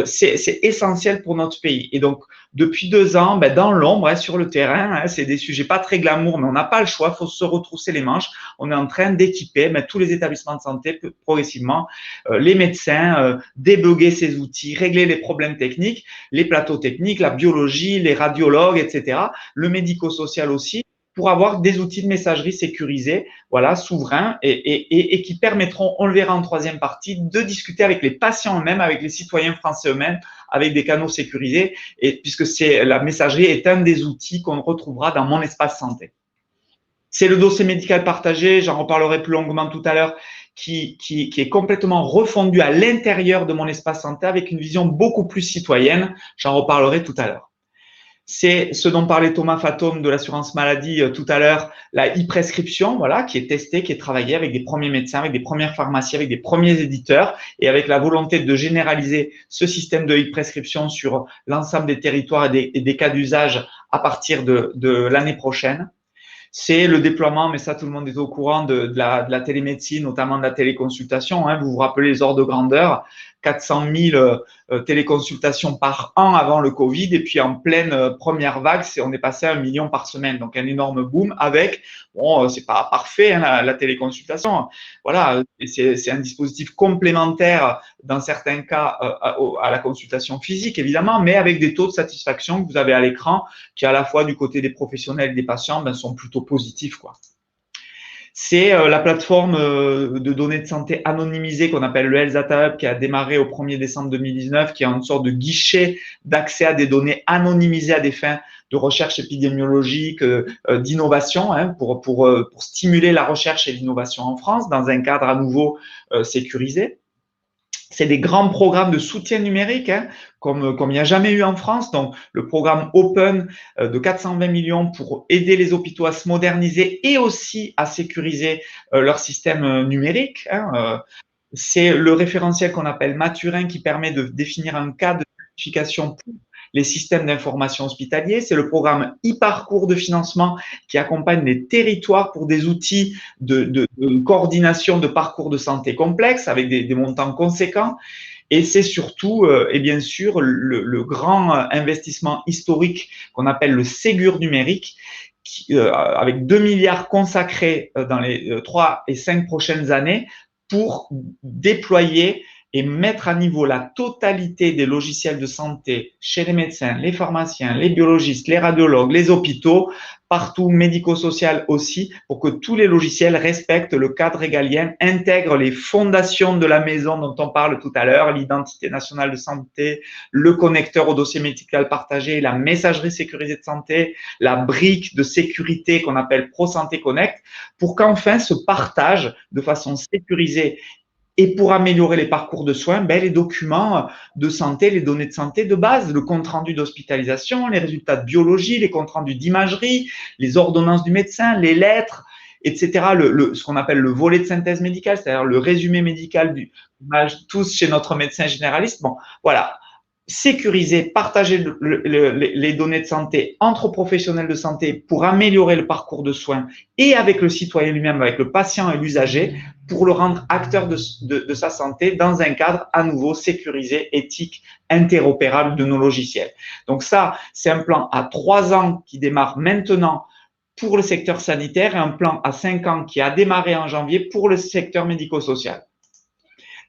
c'est essentiel pour notre pays. Et donc, depuis 2 ans, dans l'ombre, sur le terrain, c'est des sujets pas très glamour, mais on n'a pas le choix, il faut se retrousser les manches. On est en train d'équiper tous les établissements de santé progressivement, les médecins, débugger ces outils, régler les problèmes techniques, les plateaux techniques, la biologie, les radiologues, etc., le médico-social aussi, pour avoir des outils de messagerie sécurisés, voilà, souverains et qui permettront, on le verra en 3e partie, de discuter avec les patients eux-mêmes, avec les citoyens français eux-mêmes, avec des canaux sécurisés, et puisque la messagerie est un des outils qu'on retrouvera dans mon espace santé. C'est le dossier médical partagé, j'en reparlerai plus longuement tout à l'heure, qui est complètement refondu à l'intérieur de mon espace santé avec une vision beaucoup plus citoyenne. J'en reparlerai tout à l'heure. C'est ce dont parlait Thomas Fatome de l'assurance maladie tout à l'heure, la e-prescription, voilà, qui est testée, qui est travaillée avec des premiers médecins, avec des premières pharmacies, avec des premiers éditeurs et avec la volonté de généraliser ce système de e-prescription sur l'ensemble des territoires et des cas d'usage à partir de l'année prochaine. C'est le déploiement, mais ça tout le monde est au courant, de la télémédecine, notamment de la téléconsultation. Hein. Vous vous rappelez les ordres de grandeur, 400 000 téléconsultations par an avant le Covid, et puis en pleine première vague, on est passé à 1 million par semaine, donc un énorme boom avec, bon, c'est pas parfait hein, la téléconsultation, voilà, c'est un dispositif complémentaire dans certains cas à la consultation physique évidemment, mais avec des taux de satisfaction que vous avez à l'écran, qui à la fois du côté des professionnels et des patients sont plutôt positifs, quoi. C'est la plateforme de données de santé anonymisée qu'on appelle le Health Data Hub qui a démarré au 1er décembre 2019, qui est une sorte de guichet d'accès à des données anonymisées à des fins de recherche épidémiologique, d'innovation, hein, pour stimuler la recherche et l'innovation en France dans un cadre à nouveau sécurisé. C'est des grands programmes de soutien numérique, hein, comme il n'y a jamais eu en France. Donc, le programme Open de 420 millions pour aider les hôpitaux à se moderniser et aussi à sécuriser leur système numérique. Hein. C'est le référentiel qu'on appelle Maturin qui permet de définir un cadre de certification pour les systèmes d'information hospitaliers. C'est le programme e-parcours de financement qui accompagne les territoires pour des outils de coordination de parcours de santé complexes avec des montants conséquents. Et c'est surtout, et bien sûr, le grand investissement historique qu'on appelle le Ségur numérique, avec 2 milliards consacrés dans les 3 et 5 prochaines années pour déployer et mettre à niveau la totalité des logiciels de santé chez les médecins, les pharmaciens, les biologistes, les radiologues, les hôpitaux, partout, médico-social aussi, pour que tous les logiciels respectent le cadre régalien, intègrent les fondations de la maison dont on parle tout à l'heure, l'identité nationale de santé, le connecteur au dossier médical partagé, la messagerie sécurisée de santé, la brique de sécurité qu'on appelle ProSanté Connect, pour qu'enfin se partagent de façon sécurisée et pour améliorer les parcours de soins, les documents de santé, les données de santé de base, le compte-rendu d'hospitalisation, les résultats de biologie, les comptes-rendus d'imagerie, les ordonnances du médecin, les lettres, etc. Ce qu'on appelle le volet de synthèse médicale, c'est-à-dire le résumé médical tous chez notre médecin généraliste. Bon, voilà. Sécuriser, partager les données de santé entre professionnels de santé pour améliorer le parcours de soins et avec le citoyen lui-même, avec le patient et l'usager, pour le rendre acteur de sa santé dans un cadre à nouveau sécurisé, éthique, interopérable de nos logiciels. Donc ça, c'est un plan à 3 ans qui démarre maintenant pour le secteur sanitaire et un plan à 5 ans qui a démarré en janvier pour le secteur médico-social.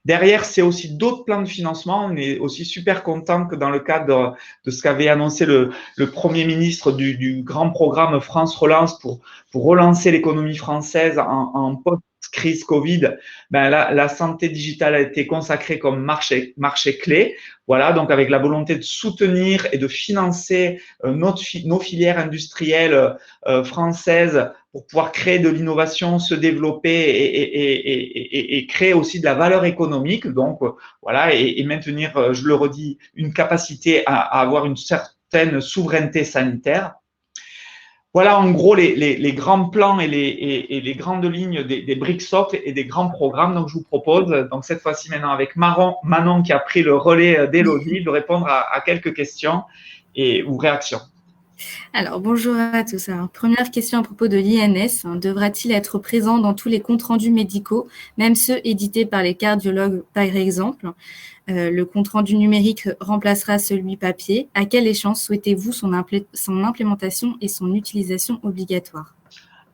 Derrière, c'est aussi d'autres plans de financement. On est aussi super content que dans le cadre de ce qu'avait annoncé le Premier ministre du grand programme France Relance pour relancer l'économie française en post-crise Covid, la santé digitale a été consacrée comme marché clé. Voilà, donc avec la volonté de soutenir et de financer nos filières industrielles françaises pour pouvoir créer de l'innovation, se développer et créer aussi de la valeur économique. Donc, voilà, et maintenir, je le redis, une capacité à avoir une certaine souveraineté sanitaire. Voilà en gros les grands plans et les grandes lignes des briques socles et des grands programmes. Donc, je vous propose, donc cette fois-ci maintenant avec Manon qui a pris le relais d'Élodie, de répondre à quelques questions ou réactions. Alors, bonjour à tous. Alors, première question à propos de l'INS. Devra-t-il être présent dans tous les comptes rendus médicaux, même ceux édités par les cardiologues, par exemple? Le compte rendu numérique remplacera celui papier. À quelle échéance souhaitez-vous son implémentation et son utilisation obligatoire?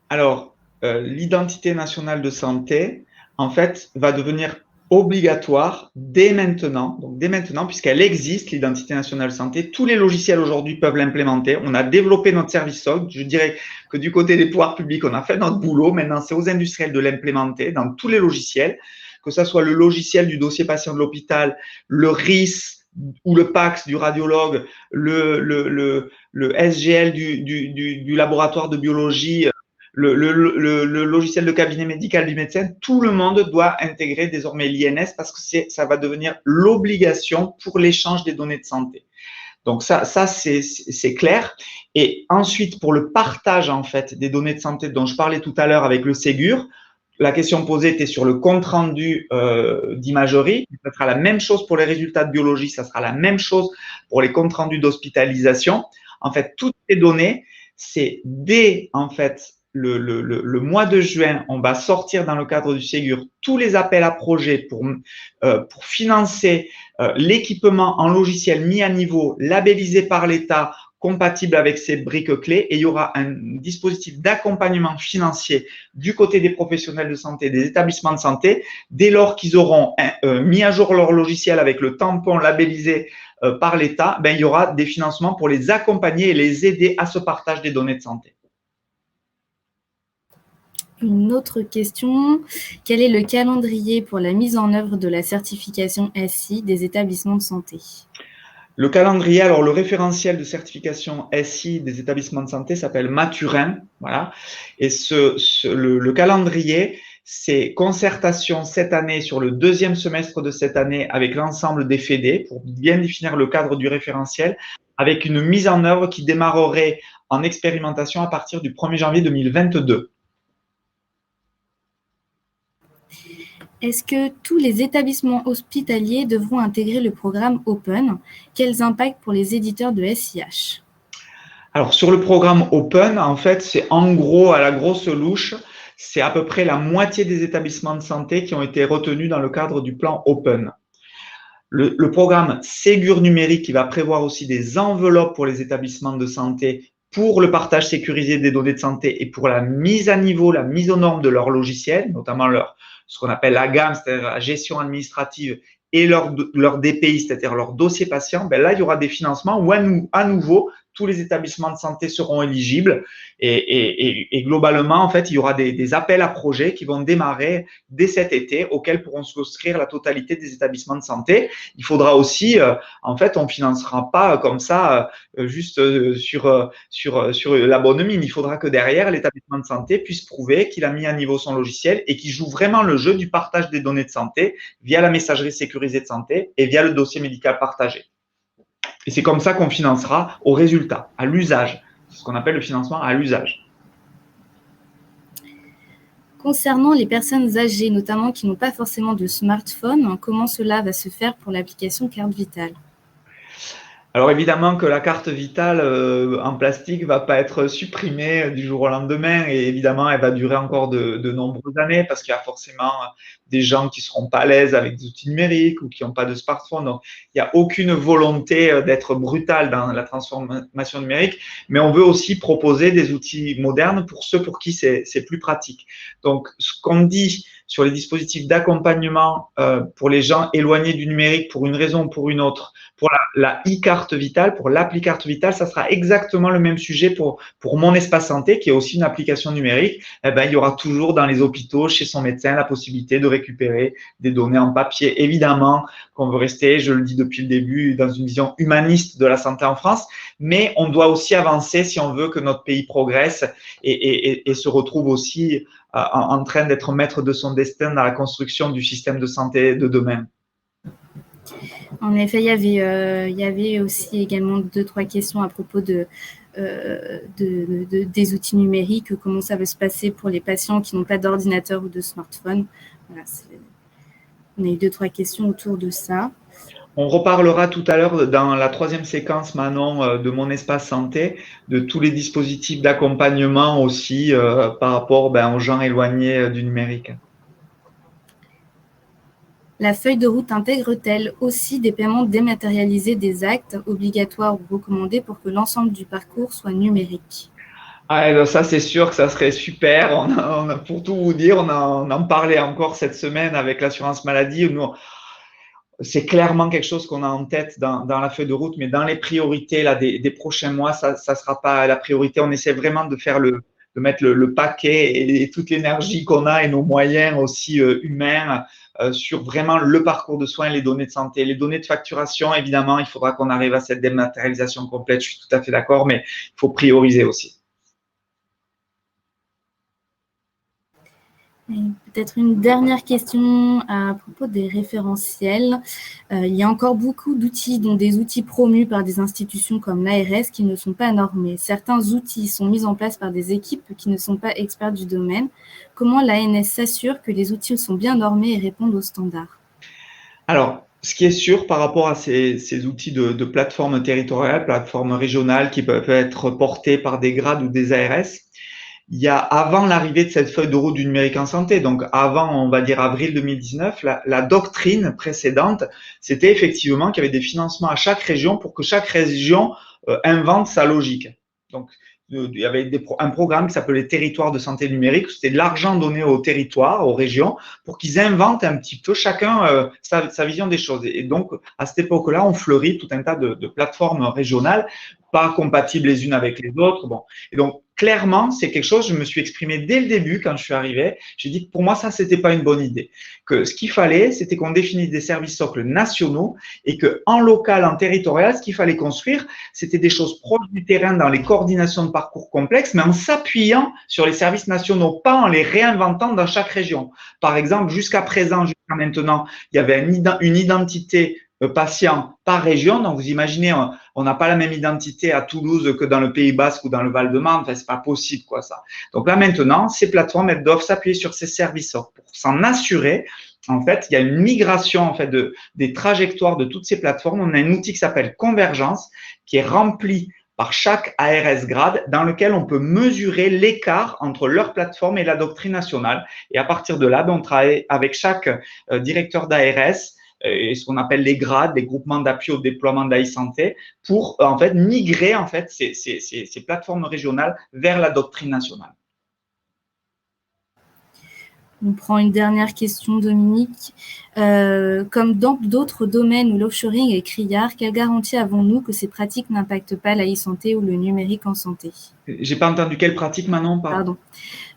Alors, l'identité nationale de santé, en fait, va devenir obligatoire dès maintenant, puisqu'elle existe, l'identité nationale de santé. Tous les logiciels aujourd'hui peuvent l'implémenter. On a développé notre service SOC. Je dirais que du côté des pouvoirs publics, on a fait notre boulot. Maintenant, c'est aux industriels de l'implémenter dans tous les logiciels, que ce soit le logiciel du dossier patient de l'hôpital, le RIS ou le PACS du radiologue, le SGL du laboratoire de biologie, le logiciel de cabinet médical du médecin, tout le monde doit intégrer désormais l'INS parce que ça va devenir l'obligation pour l'échange des données de santé. Donc ça c'est clair. Et ensuite, pour le partage en fait des données de santé dont je parlais tout à l'heure avec le Ségur, la question posée était sur le compte rendu d'imagerie. Ça sera la même chose pour les résultats de biologie, ça sera la même chose pour les comptes rendus d'hospitalisation. En fait, toutes ces données, c'est dès en fait le mois de juin, on va sortir dans le cadre du Ségur tous les appels à projets pour financer l'équipement en logiciel mis à niveau, labellisé par l'État, compatible avec ces briques clés, et il y aura un dispositif d'accompagnement financier du côté des professionnels de santé, des établissements de santé, dès lors qu'ils auront mis à jour leur logiciel avec le tampon labellisé par l'État, il y aura des financements pour les accompagner et les aider à ce partage des données de santé. Une autre question, quel est le calendrier pour la mise en œuvre de la certification SI des établissements de santé? Le calendrier, alors le référentiel de certification SI des établissements de santé s'appelle Maturin, voilà. Et le calendrier, c'est concertation cette année sur le deuxième semestre de cette année avec l'ensemble des FEDE pour bien définir le cadre du référentiel, avec une mise en œuvre qui démarrerait en expérimentation à partir du 1er janvier 2022. Est-ce que tous les établissements hospitaliers devront intégrer le programme Open? Quels impacts pour les éditeurs de SIH? Alors, sur le programme Open, en fait, c'est en gros, à la grosse louche, c'est à peu près la moitié des établissements de santé qui ont été retenus dans le cadre du plan Open. Le programme Ségur numérique, qui va prévoir aussi des enveloppes pour les établissements de santé pour le partage sécurisé des données de santé et pour la mise à niveau, la mise aux normes de leur logiciel, notamment ce qu'on appelle la GAM, c'est-à-dire la gestion administrative, et leur DPI, c'est-à-dire leur dossier patient, là, il y aura des financements où à nouveau, tous les établissements de santé seront éligibles et globalement, en fait, il y aura des appels à projets qui vont démarrer dès cet été auxquels pourront souscrire la totalité des établissements de santé. Il faudra aussi, en fait, on ne financera pas comme ça juste sur la bonne mine. Il faudra que derrière, l'établissement de santé puisse prouver qu'il a mis à niveau son logiciel et qu'il joue vraiment le jeu du partage des données de santé via la messagerie sécurisée de santé et via le dossier médical partagé. Et c'est comme ça qu'on financera au résultat, à l'usage. C'est ce qu'on appelle le financement à l'usage. Concernant les personnes âgées, notamment qui n'ont pas forcément de smartphone, comment cela va se faire pour l'application Carte Vitale? Alors évidemment que la carte vitale en plastique va pas être supprimée du jour au lendemain et évidemment elle va durer encore de nombreuses années parce qu'il y a forcément des gens qui seront pas à l'aise avec des outils numériques ou qui n'ont pas de smartphone. Donc il n'y a aucune volonté d'être brutal dans la transformation numérique, mais on veut aussi proposer des outils modernes pour ceux pour qui c'est plus pratique. Donc ce qu'on dit sur les dispositifs d'accompagnement pour les gens éloignés du numérique pour une raison ou pour une autre, pour la e-carte vitale, pour l'appli carte vitale, ça sera exactement le même sujet pour Mon Espace Santé, qui est aussi une application numérique. Il y aura toujours dans les hôpitaux, chez son médecin, la possibilité de récupérer des données en papier. Évidemment qu'on veut rester, je le dis depuis le début, dans une vision humaniste de la santé en France, mais on doit aussi avancer si on veut que notre pays progresse et se retrouve aussi en train d'être maître de son destin dans la construction du système de santé de demain. En effet, il y avait aussi également 2-3 questions à propos des outils numériques, comment ça va se passer pour les patients qui n'ont pas d'ordinateur ou de smartphone. Voilà, on a eu 2-3 questions autour de ça. On reparlera tout à l'heure dans la 3e séquence, Manon, de Mon Espace Santé, de tous les dispositifs d'accompagnement aussi par rapport aux gens éloignés du numérique. La feuille de route intègre-t-elle aussi des paiements dématérialisés des actes obligatoires ou recommandés pour que l'ensemble du parcours soit numérique? Ça, c'est sûr que ça serait super. Pour tout vous dire, on en parlait encore cette semaine avec l'assurance maladie. Nous, c'est clairement quelque chose qu'on a en tête dans la feuille de route, mais dans les priorités là, des prochains mois, ça sera pas la priorité. On essaie vraiment de faire de mettre le paquet et toute l'énergie qu'on a et nos moyens aussi humains sur vraiment le parcours de soins, les données de santé, les données de facturation. Évidemment, il faudra qu'on arrive à cette dématérialisation complète. Je suis tout à fait d'accord, mais il faut prioriser aussi. Et peut-être une dernière question à propos des référentiels. Il y a encore beaucoup d'outils, dont des outils promus par des institutions comme l'ARS qui ne sont pas normés. Certains outils sont mis en place par des équipes qui ne sont pas experts du domaine. Comment l'ANS s'assure que les outils sont bien normés et répondent aux standards? Alors, ce qui est sûr par rapport à ces outils de plateforme territoriale, plateforme régionale qui peuvent être portés par des grades ou des ARS, il y a avant l'arrivée de cette feuille de route du numérique en santé, donc avant, on va dire avril 2019, la doctrine précédente, c'était effectivement qu'il y avait des financements à chaque région pour que chaque région invente sa logique. Donc, il y avait un programme qui s'appelait Territoire de santé numérique. C'était de l'argent donné aux territoires, aux régions, pour qu'ils inventent un petit peu chacun sa vision des choses. Et donc, à cette époque-là, on fleurit tout un tas de plateformes régionales, pas compatibles les unes avec les autres. Bon. Et donc, clairement, c'est quelque chose, je me suis exprimé dès le début quand je suis arrivé. J'ai dit que pour moi, ça, c'était pas une bonne idée. Que ce qu'il fallait, c'était qu'on définisse des services socles nationaux et que, en local, en territorial, ce qu'il fallait construire, c'était des choses proches du terrain dans les coordinations de parcours complexes, mais en s'appuyant sur les services nationaux, pas en les réinventant dans chaque région. Par exemple, jusqu'à présent, jusqu'à maintenant, il y avait une identité patient par région. Donc, vous imaginez, on n'a pas la même identité à Toulouse que dans le Pays Basque ou dans le Val-de-Marne. Enfin, c'est pas possible, quoi, ça. Donc là, maintenant, ces plateformes, elles doivent s'appuyer sur ces services pour s'en assurer. En fait, il y a une migration, en fait, des trajectoires de toutes ces plateformes. On a un outil qui s'appelle Convergence, qui est rempli par chaque ARS grade, dans lequel on peut mesurer l'écart entre leur plateforme et la doctrine nationale. Et à partir de là, on travaille avec chaque directeur d'ARS et ce qu'on appelle les grades, les groupements d'appui au déploiement d'e-santé, pour en fait migrer en fait ces plateformes régionales vers la doctrine nationale. On prend une dernière question, Dominique. Comme dans d'autres domaines où l'offshoring est criard, quelle garantie avons-nous que ces pratiques n'impactent pas la e-santé ou le numérique en santé? J'ai pas entendu quelle pratique, Manon? Pardon.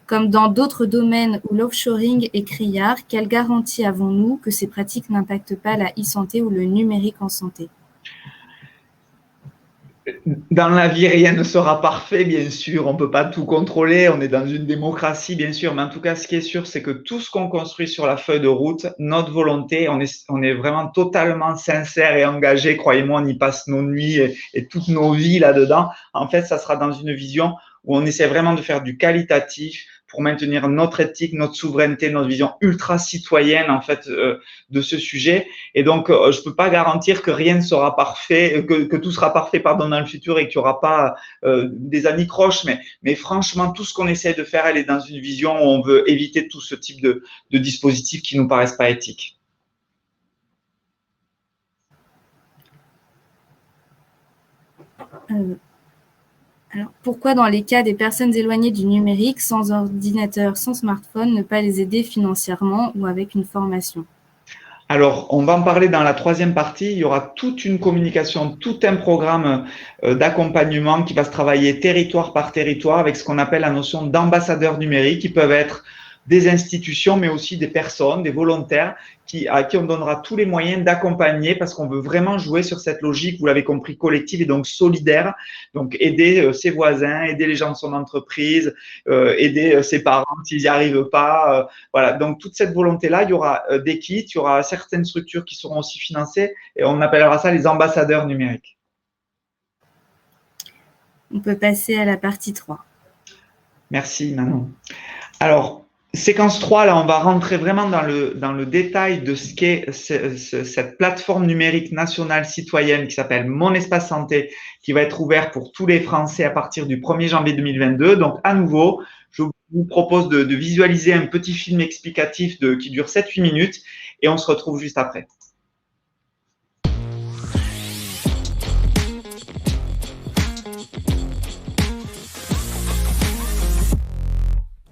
Comme dans d'autres domaines où l'offshoring est criard, quelle garantie avons-nous que ces pratiques n'impactent pas la e-santé ou le numérique en santé? Dans la vie, rien ne sera parfait, bien sûr. On ne peut pas tout contrôler. On est dans une démocratie, bien sûr. Mais en tout cas, ce qui est sûr, c'est que tout ce qu'on construit sur la feuille de route, notre volonté, on est vraiment totalement sincère et engagé. Croyez-moi, on y passe nos nuits et toutes nos vies là-dedans. En fait, ça sera dans une vision où on essaie vraiment de faire du qualitatif pour maintenir notre éthique, notre souveraineté, notre vision ultra citoyenne en fait de ce sujet. Et donc, je peux pas garantir que rien ne sera parfait, que tout sera parfait dans le futur et qu'il y aura pas des anicroches. Mais franchement, tout ce qu'on essaie de faire, elle est dans une vision où on veut éviter tout ce type de dispositifs qui nous paraissent pas éthiques. Alors, pourquoi dans les cas des personnes éloignées du numérique, sans ordinateur, sans smartphone, ne pas les aider financièrement ou avec une formation? Alors, on va en parler dans la troisième partie. Il y aura toute une communication, tout un programme d'accompagnement qui va se travailler territoire par territoire avec ce qu'on appelle la notion d'ambassadeurs numériques qui peuvent être des institutions, mais aussi des personnes, des volontaires à qui on donnera tous les moyens d'accompagner parce qu'on veut vraiment jouer sur cette logique, vous l'avez compris, collective et donc solidaire. Donc, aider ses voisins, aider les gens de son entreprise, aider ses parents s'ils n'y arrivent pas. Voilà. Donc, toute cette volonté-là, il y aura des kits, il y aura certaines structures qui seront aussi financées et on appellera ça les ambassadeurs numériques. On peut passer à la partie 3. Merci, Manon. Alors, séquence 3, là, on va rentrer vraiment dans le détail de ce qu'est cette plateforme numérique nationale citoyenne qui s'appelle Mon Espace Santé, qui va être ouverte pour tous les Français à partir du 1er janvier 2022. Donc, à nouveau, je vous propose de visualiser un petit film explicatif qui dure 7-8 minutes et on se retrouve juste après.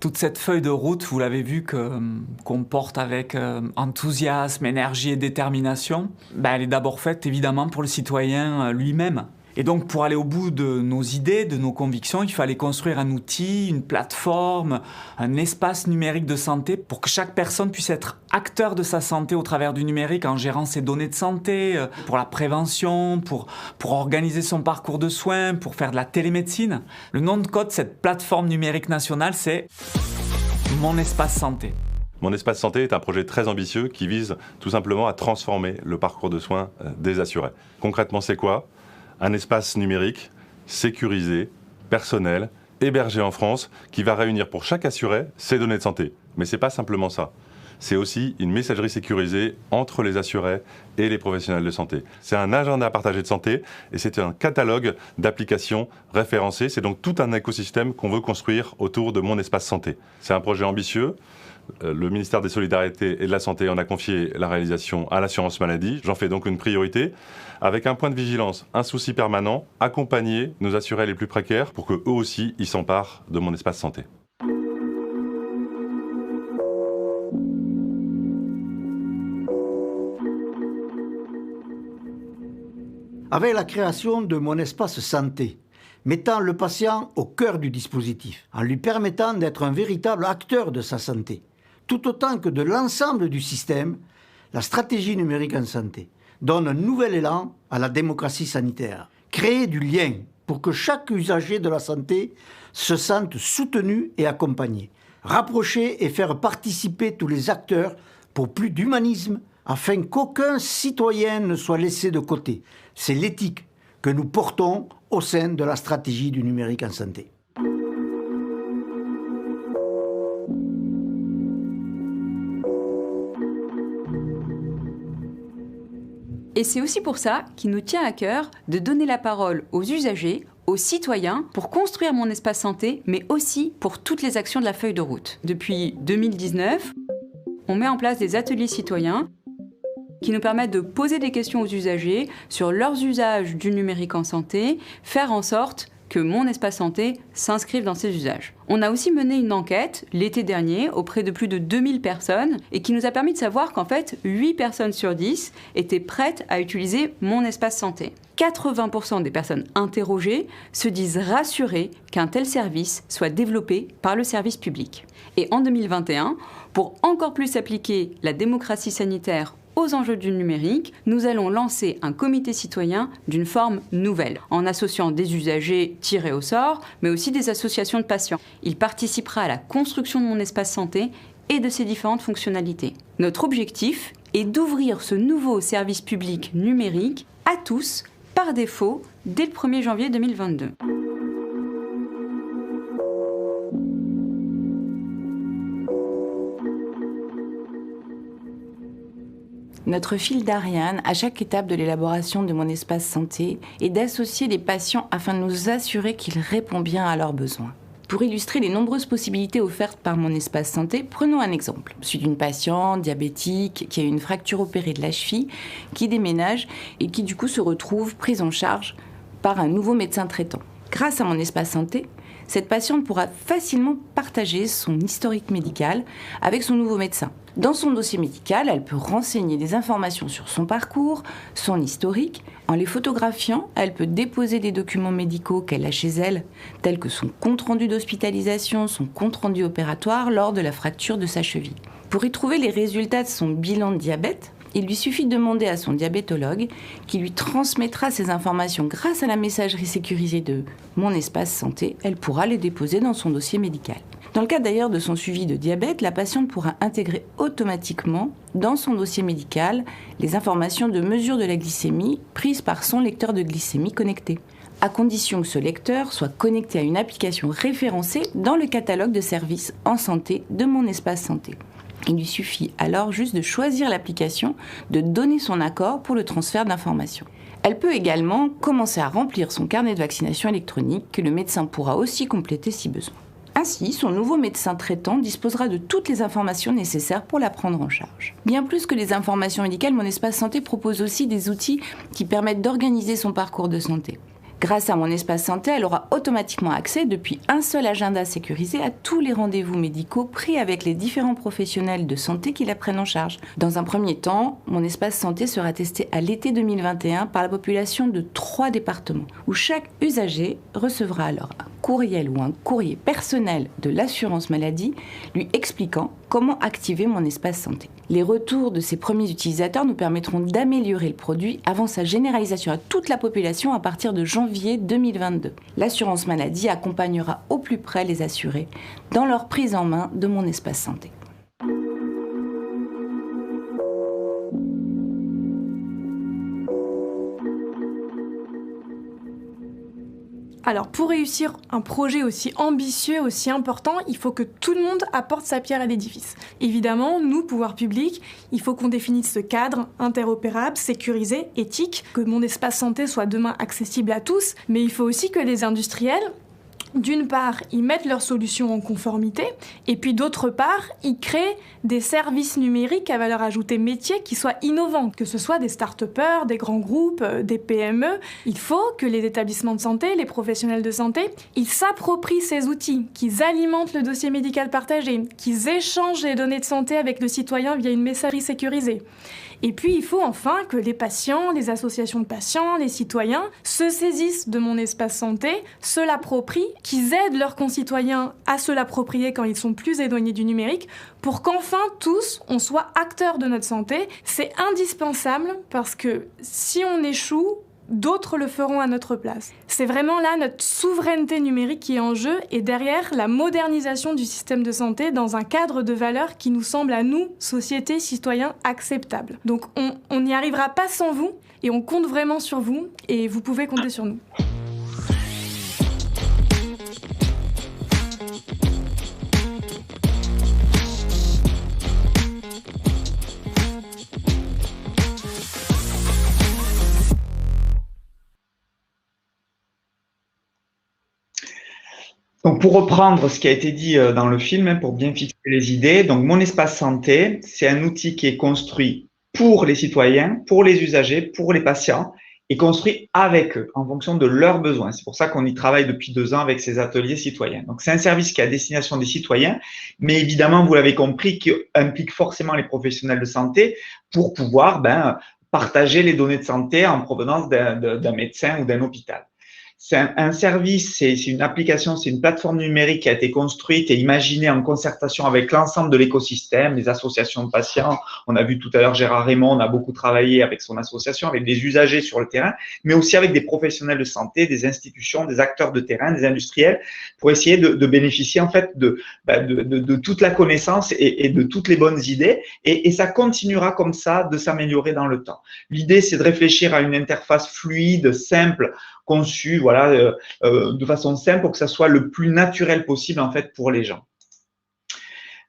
Toute cette feuille de route, vous l'avez vu, qu'on porte avec enthousiasme, énergie et détermination, elle est d'abord faite évidemment pour le citoyen lui-même. Et donc pour aller au bout de nos idées, de nos convictions, il fallait construire un outil, une plateforme, un espace numérique de santé pour que chaque personne puisse être acteur de sa santé au travers du numérique en gérant ses données de santé, pour la prévention, pour organiser son parcours de soins, pour faire de la télémédecine. Le nom de code de cette plateforme numérique nationale, c'est Mon Espace Santé. Mon espace santé est un projet très ambitieux qui vise tout simplement à transformer le parcours de soins des assurés. Concrètement, c'est quoi ? Un espace numérique, sécurisé, personnel, hébergé en France, qui va réunir pour chaque assuré ses données de santé. Mais ce n'est pas simplement ça. C'est aussi une messagerie sécurisée entre les assurés et les professionnels de santé. C'est un agenda partagé de santé et c'est un catalogue d'applications référencées. C'est donc tout un écosystème qu'on veut construire autour de mon espace santé. C'est un projet ambitieux. Le ministère des Solidarités et de la Santé en a confié la réalisation à l'assurance maladie. J'en fais donc une priorité, avec un point de vigilance, un souci permanent, accompagner nos assurés les plus précaires pour qu'eux aussi ils s'emparent de mon espace santé. Avec la création de mon espace santé, mettant le patient au cœur du dispositif, en lui permettant d'être un véritable acteur de sa santé, tout autant que de l'ensemble du système, la stratégie numérique en santé donne un nouvel élan à la démocratie sanitaire. Créer du lien pour que chaque usager de la santé se sente soutenu et accompagné. Rapprocher et faire participer tous les acteurs pour plus d'humanisme, afin qu'aucun citoyen ne soit laissé de côté. C'est l'éthique que nous portons au sein de la stratégie du numérique en santé. Et c'est aussi pour ça qu'il nous tient à cœur de donner la parole aux usagers, aux citoyens, pour construire mon espace santé, mais aussi pour toutes les actions de la feuille de route. Depuis 2019, on met en place des ateliers citoyens qui nous permettent de poser des questions aux usagers sur leurs usages du numérique en santé, faire en sorte que mon espace santé s'inscrive dans ces usages. On a aussi mené une enquête l'été dernier auprès de plus de 2000 personnes et qui nous a permis de savoir qu'en fait, 8 personnes sur 10 étaient prêtes à utiliser mon espace santé. 80% des personnes interrogées se disent rassurées qu'un tel service soit développé par le service public. Et en 2021, pour encore plus appliquer la démocratie sanitaire aux enjeux du numérique, nous allons lancer un comité citoyen d'une forme nouvelle, en associant des usagers tirés au sort, mais aussi des associations de patients. Il participera à la construction de mon espace santé et de ses différentes fonctionnalités. Notre objectif est d'ouvrir ce nouveau service public numérique à tous, par défaut, dès le 1er janvier 2022. Notre fil d'Ariane, à chaque étape de l'élaboration de mon espace santé, est d'associer les patients afin de nous assurer qu'ils répondent bien à leurs besoins. Pour illustrer les nombreuses possibilités offertes par mon espace santé, prenons un exemple. Je suis d'une patiente diabétique qui a eu une fracture opérée de la cheville, qui déménage et qui du coup se retrouve prise en charge par un nouveau médecin traitant. Grâce à mon espace santé, cette patiente pourra facilement partager son historique médical avec son nouveau médecin. Dans son dossier médical, elle peut renseigner des informations sur son parcours, son historique. En les photographiant, elle peut déposer des documents médicaux qu'elle a chez elle, tels que son compte-rendu d'hospitalisation, son compte-rendu opératoire lors de la fracture de sa cheville. Pour y trouver les résultats de son bilan de diabète, il lui suffit de demander à son diabétologue qui lui transmettra ces informations grâce à la messagerie sécurisée de Mon Espace Santé. Elle pourra les déposer dans son dossier médical. Dans le cadre d'ailleurs de son suivi de diabète, la patiente pourra intégrer automatiquement dans son dossier médical les informations de mesure de la glycémie prises par son lecteur de glycémie connecté, à condition que ce lecteur soit connecté à une application référencée dans le catalogue de services en santé de Mon Espace Santé. Il lui suffit alors juste de choisir l'application, de donner son accord pour le transfert d'informations. Elle peut également commencer à remplir son carnet de vaccination électronique que le médecin pourra aussi compléter si besoin. Ainsi, son nouveau médecin traitant disposera de toutes les informations nécessaires pour la prendre en charge. Bien plus que les informations médicales, Mon Espace Santé propose aussi des outils qui permettent d'organiser son parcours de santé. Grâce à Mon Espace Santé, elle aura automatiquement accès depuis un seul agenda sécurisé à tous les rendez-vous médicaux pris avec les différents professionnels de santé qui la prennent en charge. Dans un premier temps, Mon Espace Santé sera testé à l'été 2021 par la population de 3 départements, où chaque usager recevra alors un courriel ou un courrier personnel de l'assurance maladie lui expliquant comment activer Mon Espace Santé. Les retours de ces premiers utilisateurs nous permettront d'améliorer le produit avant sa généralisation à toute la population à partir de janvier 2022. L'assurance maladie accompagnera au plus près les assurés dans leur prise en main de Mon Espace Santé. Alors, pour réussir un projet aussi ambitieux, aussi important, il faut que tout le monde apporte sa pierre à l'édifice. Évidemment, nous, pouvoir public, il faut qu'on définisse ce cadre interopérable, sécurisé, éthique, que mon espace santé soit demain accessible à tous, mais il faut aussi que les industriels, d'une part, ils mettent leurs solutions en conformité, et puis d'autre part, ils créent des services numériques à valeur ajoutée métier qui soient innovants, que ce soit des start-upers, des grands groupes, des PME. Il faut que les établissements de santé, les professionnels de santé, ils s'approprient ces outils, qu'ils alimentent le dossier médical partagé, qu'ils échangent les données de santé avec le citoyen via une messagerie sécurisée. Et puis, il faut enfin que les patients, les associations de patients, les citoyens se saisissent de mon espace santé, se l'approprient, qu'ils aident leurs concitoyens à se l'approprier quand ils sont plus éloignés du numérique, pour qu'enfin, tous, on soit acteurs de notre santé. C'est indispensable parce que si on échoue, d'autres le feront à notre place. C'est vraiment là notre souveraineté numérique qui est en jeu et derrière la modernisation du système de santé dans un cadre de valeurs qui nous semble à nous, société, citoyens, acceptable. Donc on n'y arrivera pas sans vous et on compte vraiment sur vous et vous pouvez compter sur nous. Donc, pour reprendre ce qui a été dit dans le film, pour bien fixer les idées, donc Mon Espace Santé, c'est un outil qui est construit pour les citoyens, pour les usagers, pour les patients, et construit avec eux, en fonction de leurs besoins. C'est pour ça qu'on y travaille depuis 2 ans avec ces ateliers citoyens. Donc, c'est un service qui est à destination des citoyens, mais évidemment, vous l'avez compris, qui implique forcément les professionnels de santé pour pouvoir partager les données de santé en provenance d'un médecin ou d'un hôpital. C'est un service, c'est une application, c'est une plateforme numérique qui a été construite et imaginée en concertation avec l'ensemble de l'écosystème, les associations de patients. On a vu tout à l'heure Gérard Raymond, on a beaucoup travaillé avec son association, avec des usagers sur le terrain, mais aussi avec des professionnels de santé, des institutions, des acteurs de terrain, des industriels, pour essayer de bénéficier en fait de toute la connaissance et de toutes les bonnes idées. Et ça continuera comme ça de s'améliorer dans le temps. L'idée, c'est de réfléchir à une interface fluide, simple, conçu de façon simple pour que ça soit le plus naturel possible en fait pour les gens.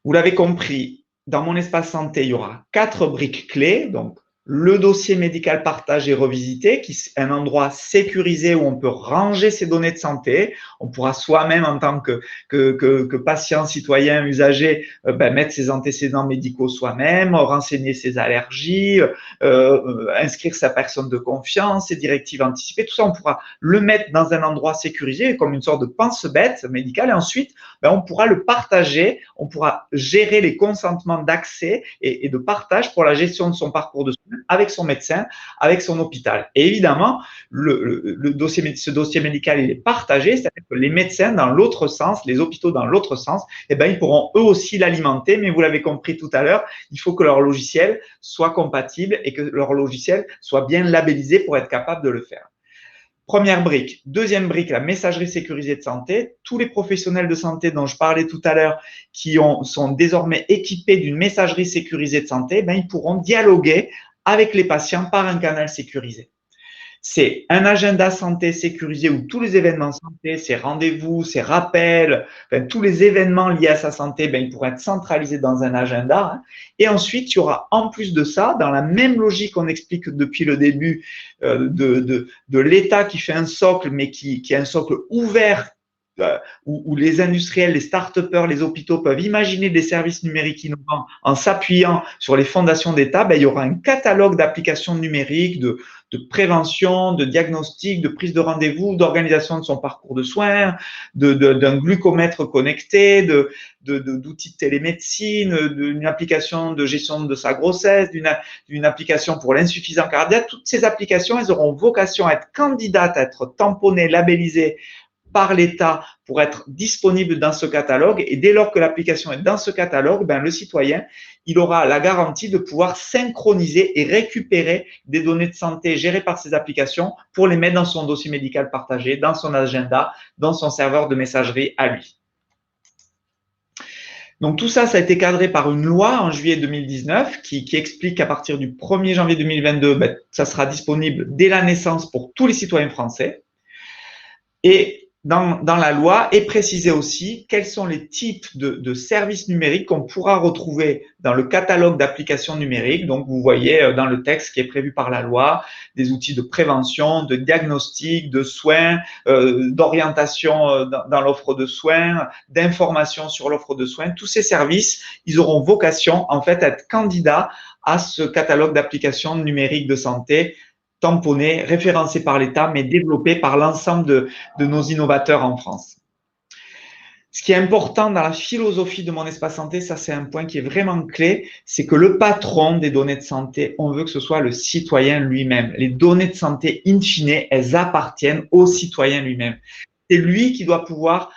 Vous l'avez compris, dans Mon Espace Santé, il y aura 4 briques clés. Donc, le dossier médical partagé revisité, qui est un endroit sécurisé où on peut ranger ses données de santé. On pourra soi-même, en tant que patient, citoyen, usager, mettre ses antécédents médicaux soi-même, renseigner ses allergies, inscrire sa personne de confiance, ses directives anticipées. Tout ça, on pourra le mettre dans un endroit sécurisé, comme une sorte de pense-bête médicale. Et ensuite, on pourra le partager, on pourra gérer les consentements d'accès et de partage pour la gestion de son parcours de soins avec son médecin, avec son hôpital. Et évidemment, ce dossier médical, il est partagé, c'est-à-dire que les médecins dans l'autre sens, les hôpitaux dans l'autre sens, ils pourront eux aussi l'alimenter, mais vous l'avez compris tout à l'heure, il faut que leur logiciel soit compatible et que leur logiciel soit bien labellisé pour être capable de le faire. Première brique. Deuxième brique, la messagerie sécurisée de santé. Tous les professionnels de santé dont je parlais tout à l'heure qui sont désormais équipés d'une messagerie sécurisée de santé, ils pourront dialoguer avec les patients par un canal sécurisé. C'est un agenda santé sécurisé où tous les événements santé, ses rendez-vous, ses rappels, tous les événements liés à sa santé, ils pourront être centralisés dans un agenda. Et ensuite, il y aura en plus de ça, dans la même logique qu'on explique depuis le début de l'État qui fait un socle, mais qui est un socle ouvert, où les industriels, les start-upers, les hôpitaux peuvent imaginer des services numériques innovants en s'appuyant sur les fondations d'État, il y aura un catalogue d'applications numériques, de prévention, de diagnostic, de prise de rendez-vous, d'organisation de son parcours de soins, d'un glucomètre connecté, d'outils de télémédecine, d'une application de gestion de sa grossesse, d'une application pour l'insuffisance cardiaque. Toutes ces applications, elles auront vocation à être candidates, à être tamponnées, labellisées par l'État pour être disponible dans ce catalogue. Et dès lors que l'application est dans ce catalogue, le citoyen, il aura la garantie de pouvoir synchroniser et récupérer des données de santé gérées par ces applications pour les mettre dans son dossier médical partagé, dans son agenda, dans son serveur de messagerie à lui. Donc tout ça, ça a été cadré par une loi en juillet 2019 qui explique qu'à partir du 1er janvier 2022, ça sera disponible dès la naissance pour tous les citoyens français. Et dans la loi est précisé aussi quels sont les types de services numériques qu'on pourra retrouver dans le catalogue d'applications numériques. Donc, vous voyez dans le texte qui est prévu par la loi, des outils de prévention, de diagnostic, de soins, d'orientation dans l'offre de soins, d'information sur l'offre de soins. Tous ces services, ils auront vocation en fait à être candidats à ce catalogue d'applications numériques de santé tamponné, référencé par l'État, mais développé par l'ensemble de nos innovateurs en France. Ce qui est important dans la philosophie de Mon Espace Santé, ça c'est un point qui est vraiment clé, c'est que le patron des données de santé, on veut que ce soit le citoyen lui-même. Les données de santé, in fine, elles appartiennent au citoyen lui-même. C'est lui qui doit pouvoir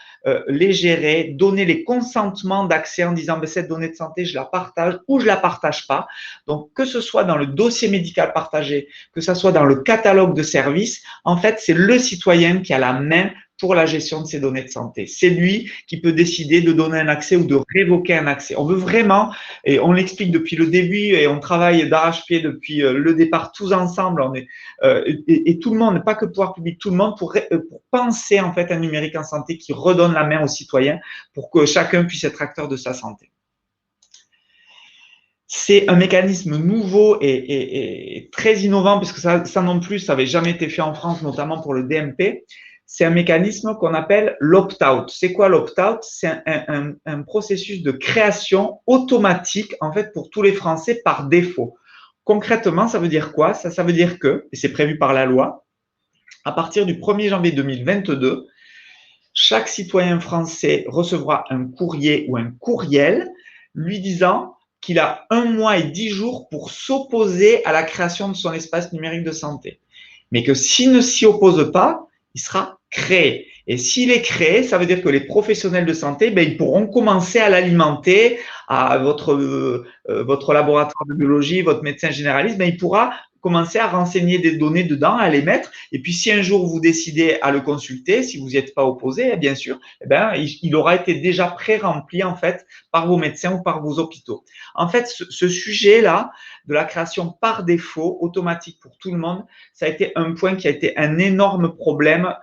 les gérer, donner les consentements d'accès en disant ben, cette donnée de santé, je la partage ou je la partage pas. Donc, que ce soit dans le dossier médical partagé, que ce soit dans le catalogue de services, en fait, c'est le citoyen qui a la main pour la gestion de ces données de santé. C'est lui qui peut décider de donner un accès ou de révoquer un accès. On veut vraiment, et on l'explique depuis le début, et on travaille d'arrache-pied depuis le départ tous ensemble, on est, et tout le monde, pas que le pouvoir public, tout le monde pour penser en fait un numérique en santé qui redonne la main aux citoyens pour que chacun puisse être acteur de sa santé. C'est un mécanisme nouveau et très innovant, puisque ça non plus, ça n'avait jamais été fait en France, notamment pour le DMP. C'est un mécanisme qu'on appelle l'opt-out. C'est quoi l'opt-out? C'est un processus de création automatique, en fait, pour tous les Français par défaut. Concrètement, ça veut dire quoi? Ça veut dire que, et c'est prévu par la loi, à partir du 1er janvier 2022, chaque citoyen français recevra un courrier ou un courriel lui disant qu'il a 1 mois et 10 jours pour s'opposer à la création de son espace numérique de santé. Mais que s'il ne s'y oppose pas, il sera créé. Et s'il est créé, ça veut dire que les professionnels de santé, ben, ils pourront commencer à l'alimenter, à votre laboratoire de biologie, votre médecin généraliste, ben, il pourra commencer à renseigner des données dedans, à les mettre. Et puis, si un jour vous décidez à le consulter, si vous n'y êtes pas opposé, bien sûr, eh ben, il aura été déjà pré-rempli, en fait, par vos médecins ou par vos hôpitaux. En fait, ce sujet-là, de la création par défaut, automatique pour tout le monde, ça a été un point qui a été un énorme problème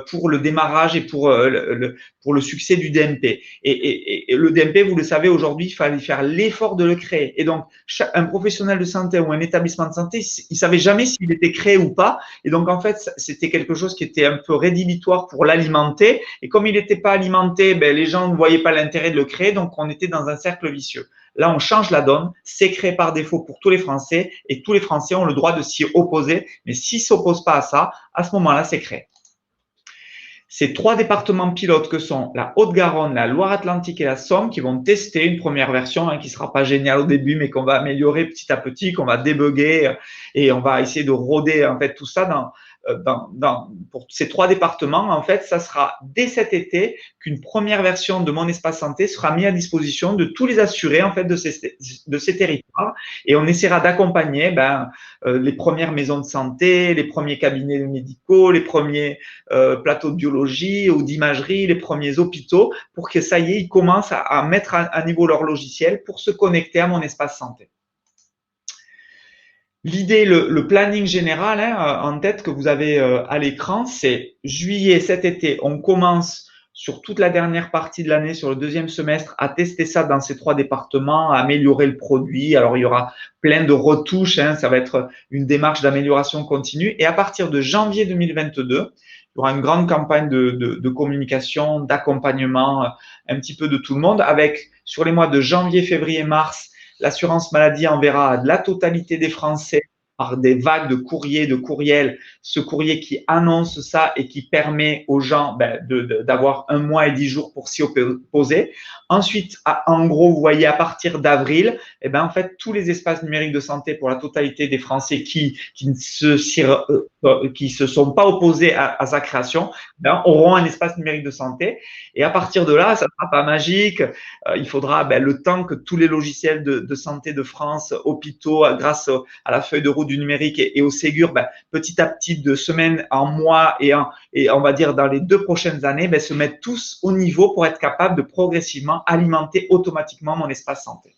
pour le démarrage et pour le succès du DMP. Et le DMP, vous le savez, aujourd'hui, il fallait faire l'effort de le créer. Et donc, un professionnel de santé ou un établissement de santé, il savait jamais s'il était créé ou pas. Et donc, en fait, c'était quelque chose qui était un peu rédhibitoire pour l'alimenter. Et comme il n'était pas alimenté, ben, les gens ne voyaient pas l'intérêt de le créer. Donc, on était dans un cercle vicieux. Là, on change la donne. C'est créé par défaut pour tous les Français. Et tous les Français ont le droit de s'y opposer. Mais s'ils ne s'opposent pas à ça, à ce moment-là, c'est créé. Ces 3 départements pilotes que sont la Haute-Garonne, la Loire-Atlantique et la Somme qui vont tester une première version qui ne sera pas géniale au début, mais qu'on va améliorer petit à petit, qu'on va débugger et on va essayer de roder en fait tout ça pour ces 3 départements. En fait, ça sera dès cet été qu'une première version de Mon Espace Santé sera mise à disposition de tous les assurés en fait de ces territoires et on essaiera d'accompagner les premières maisons de santé, les premiers cabinets médicaux, les premiers plateaux de biologie ou d'imagerie, les premiers hôpitaux pour que ça y est, ils commencent à mettre à niveau leur logiciel pour se connecter à Mon Espace Santé. L'idée, le planning général en tête que vous avez à l'écran, c'est juillet, cet été, on commence sur toute la dernière partie de l'année, sur le 2e semestre, à tester ça dans ces 3 départements, à améliorer le produit. Alors, il y aura plein de retouches, ça va être une démarche d'amélioration continue. Et à partir de janvier 2022, il y aura une grande campagne de communication, d'accompagnement, un petit peu de tout le monde, avec sur les mois de janvier, février, mars, l'assurance maladie enverra à la totalité des Français par des vagues de courriers, de courriels, ce courrier qui annonce ça et qui permet aux gens d'avoir 1 mois et 10 jours pour s'y opposer. Ensuite, en gros, vous voyez, à partir d'avril, en fait, tous les espaces numériques de santé pour la totalité des Français qui ne se sont pas opposés à sa création, auront un espace numérique de santé. Et à partir de là, ça ne sera pas magique. Il faudra le temps que tous les logiciels de santé de France, hôpitaux, grâce à la feuille de route du numérique et au Ségur, petit à petit, de semaine en mois et on va dire dans les 2 prochaines années, se mettent tous au niveau pour être capable de progressivement alimenter automatiquement Mon Espace Santé.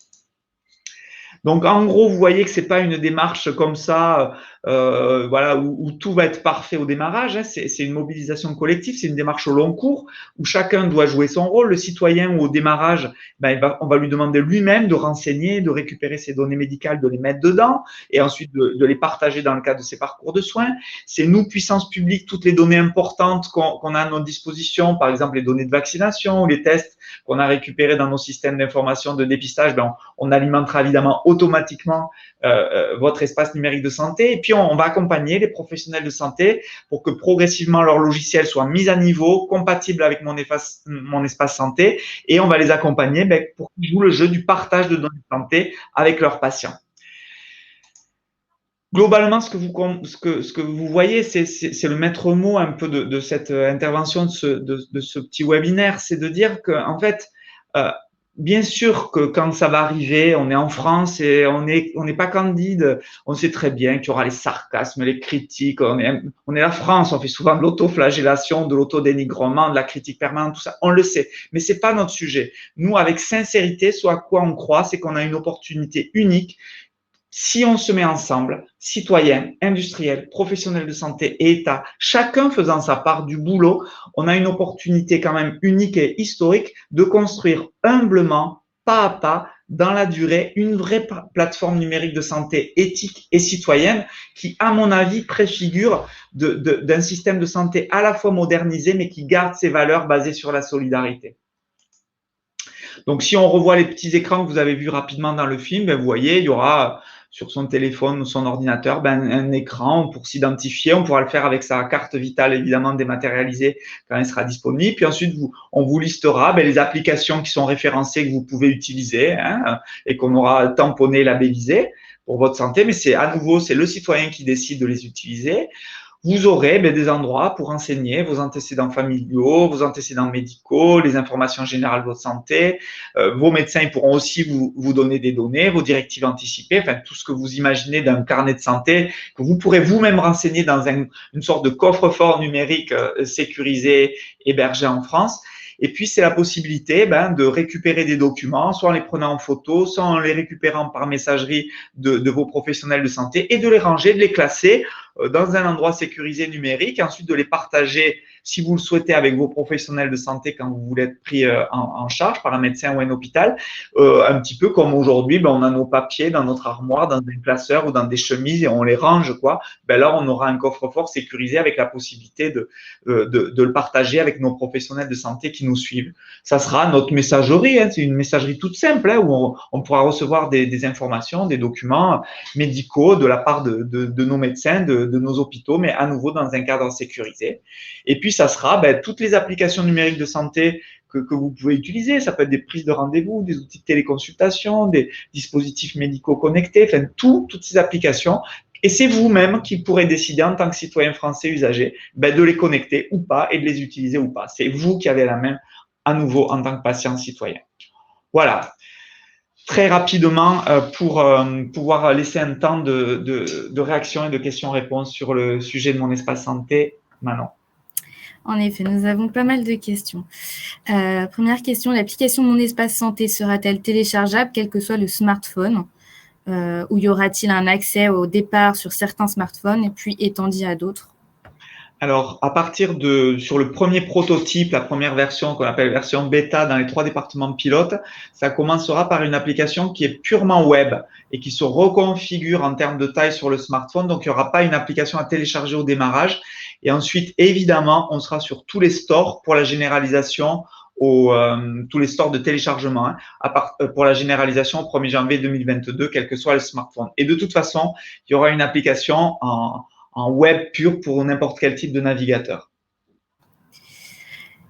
Donc, en gros, vous voyez que c'est pas une démarche comme ça, voilà, où tout va être parfait au démarrage. Hein. C'est une mobilisation collective, c'est une démarche au long cours où chacun doit jouer son rôle. Le citoyen, au démarrage, on va lui demander lui-même de renseigner, de récupérer ses données médicales, de les mettre dedans et ensuite de les partager dans le cadre de ses parcours de soins. C'est nous, puissance publique, toutes les données importantes qu'on a à notre disposition, par exemple les données de vaccination ou les tests qu'on a récupérés dans nos systèmes d'information de dépistage, on alimentera évidemment automatiquement votre espace numérique de santé. Et puis, on va accompagner les professionnels de santé pour que progressivement leur logiciel soit mis à niveau, compatible avec mon espace santé. Et on va les accompagner pour qu'ils jouent le jeu du partage de données de santé avec leurs patients. Globalement, ce que vous voyez, c'est le maître mot un peu de cette intervention, de ce petit webinaire, c'est de dire que, en fait, bien sûr que quand ça va arriver, on est en France et on n'est pas candide. On sait très bien qu'il y aura les sarcasmes, les critiques. On est la France, on fait souvent de l'autoflagellation, de l'autodénigrement, de la critique permanente, tout ça. On le sait, mais c'est pas notre sujet. Nous, avec sincérité, ce à quoi on croit, c'est qu'on a une opportunité unique. Si on se met ensemble, citoyens, industriels, professionnels de santé et État, chacun faisant sa part du boulot, on a une opportunité quand même unique et historique de construire humblement, pas à pas, dans la durée, une vraie plateforme numérique de santé éthique et citoyenne qui, à mon avis, préfigure d'un système de santé à la fois modernisé, mais qui garde ses valeurs basées sur la solidarité. Donc, si on revoit les petits écrans que vous avez vus rapidement dans le film, vous voyez, il y aura sur son téléphone ou son ordinateur un écran pour s'identifier. On pourra le faire avec sa carte vitale, évidemment, dématérialisée quand elle sera disponible. Puis ensuite, on vous listera les applications qui sont référencées que vous pouvez utiliser et qu'on aura tamponné, labellisé pour votre santé. Mais à nouveau, c'est le citoyen qui décide de les utiliser. Vous aurez des endroits pour renseigner vos antécédents familiaux, vos antécédents médicaux, les informations générales de votre santé. Vos médecins ils pourront aussi vous donner des données, vos directives anticipées, enfin tout ce que vous imaginez d'un carnet de santé que vous pourrez vous-même renseigner dans une sorte de coffre-fort numérique sécurisé, hébergé en France. Et puis, c'est la possibilité de récupérer des documents, soit en les prenant en photo, soit en les récupérant par messagerie de vos professionnels de santé et de les ranger, de les classer dans un endroit sécurisé numérique, et ensuite de les partager, si vous le souhaitez, avec vos professionnels de santé quand vous voulez être pris en charge par un médecin ou un hôpital, un petit peu comme aujourd'hui, on a nos papiers dans notre armoire, dans des classeurs ou dans des chemises et on les range, quoi. Là, on aura un coffre-fort sécurisé avec la possibilité de le partager avec nos professionnels de santé qui nous suivent. Ça sera notre messagerie, c'est une messagerie toute simple où on pourra recevoir des informations, des documents médicaux de la part de nos médecins, de nos hôpitaux, mais à nouveau dans un cadre sécurisé. Et puis, ça sera toutes les applications numériques de santé que vous pouvez utiliser. Ça peut être des prises de rendez-vous, des outils de téléconsultation, des dispositifs médicaux connectés, enfin, toutes ces applications. Et c'est vous-même qui pourrez décider en tant que citoyen français usager de les connecter ou pas et de les utiliser ou pas. C'est vous qui avez la main à nouveau en tant que patient citoyen. Voilà. Très rapidement pour pouvoir laisser un temps de réaction et de questions-réponses sur le sujet de mon espace santé. Manon. En effet, nous avons pas mal de questions. Première question, l'application Mon Espace Santé sera-t-elle téléchargeable, quel que soit le smartphone ou y aura-t-il un accès au départ sur certains smartphones et puis étendu à d'autres? Alors, sur le premier prototype, la première version qu'on appelle version bêta dans les 3 départements pilotes, ça commencera par une application qui est purement web et qui se reconfigure en termes de taille sur le smartphone. Donc, il n'y aura pas une application à télécharger au démarrage. Et ensuite, évidemment, on sera sur tous les stores pour la généralisation, tous les stores de téléchargement, pour la généralisation au 1er janvier 2022, quel que soit le smartphone. Et de toute façon, il y aura une application en web pur pour n'importe quel type de navigateur.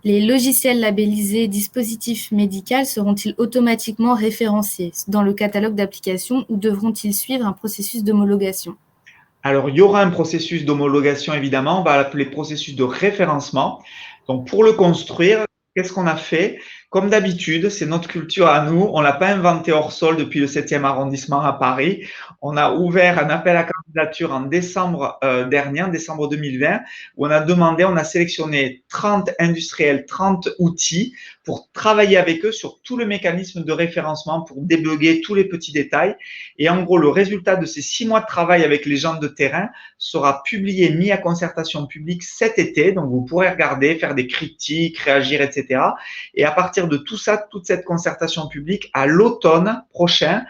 Les logiciels labellisés dispositifs médicaux seront-ils automatiquement référenciés dans le catalogue d'applications ou devront-ils suivre un processus d'homologation? Alors, il y aura un processus d'homologation, évidemment. On va l'appeler processus de référencement. Donc, pour le construire, qu'est-ce qu'on a fait? Comme d'habitude, c'est notre culture à nous. On l'a pas inventé hors sol depuis le 7e arrondissement à Paris. On a ouvert un appel à candidature en décembre dernier, en décembre 2020, où on a sélectionné 30 industriels, 30 outils pour travailler avec eux sur tout le mécanisme de référencement, pour débugger tous les petits détails. Et en gros, le résultat de ces 6 mois de travail avec les gens de terrain sera publié, mis à concertation publique cet été. Donc, vous pourrez regarder, faire des critiques, réagir, etc. Et à partir de tout ça, toute cette concertation publique, à l'automne prochain,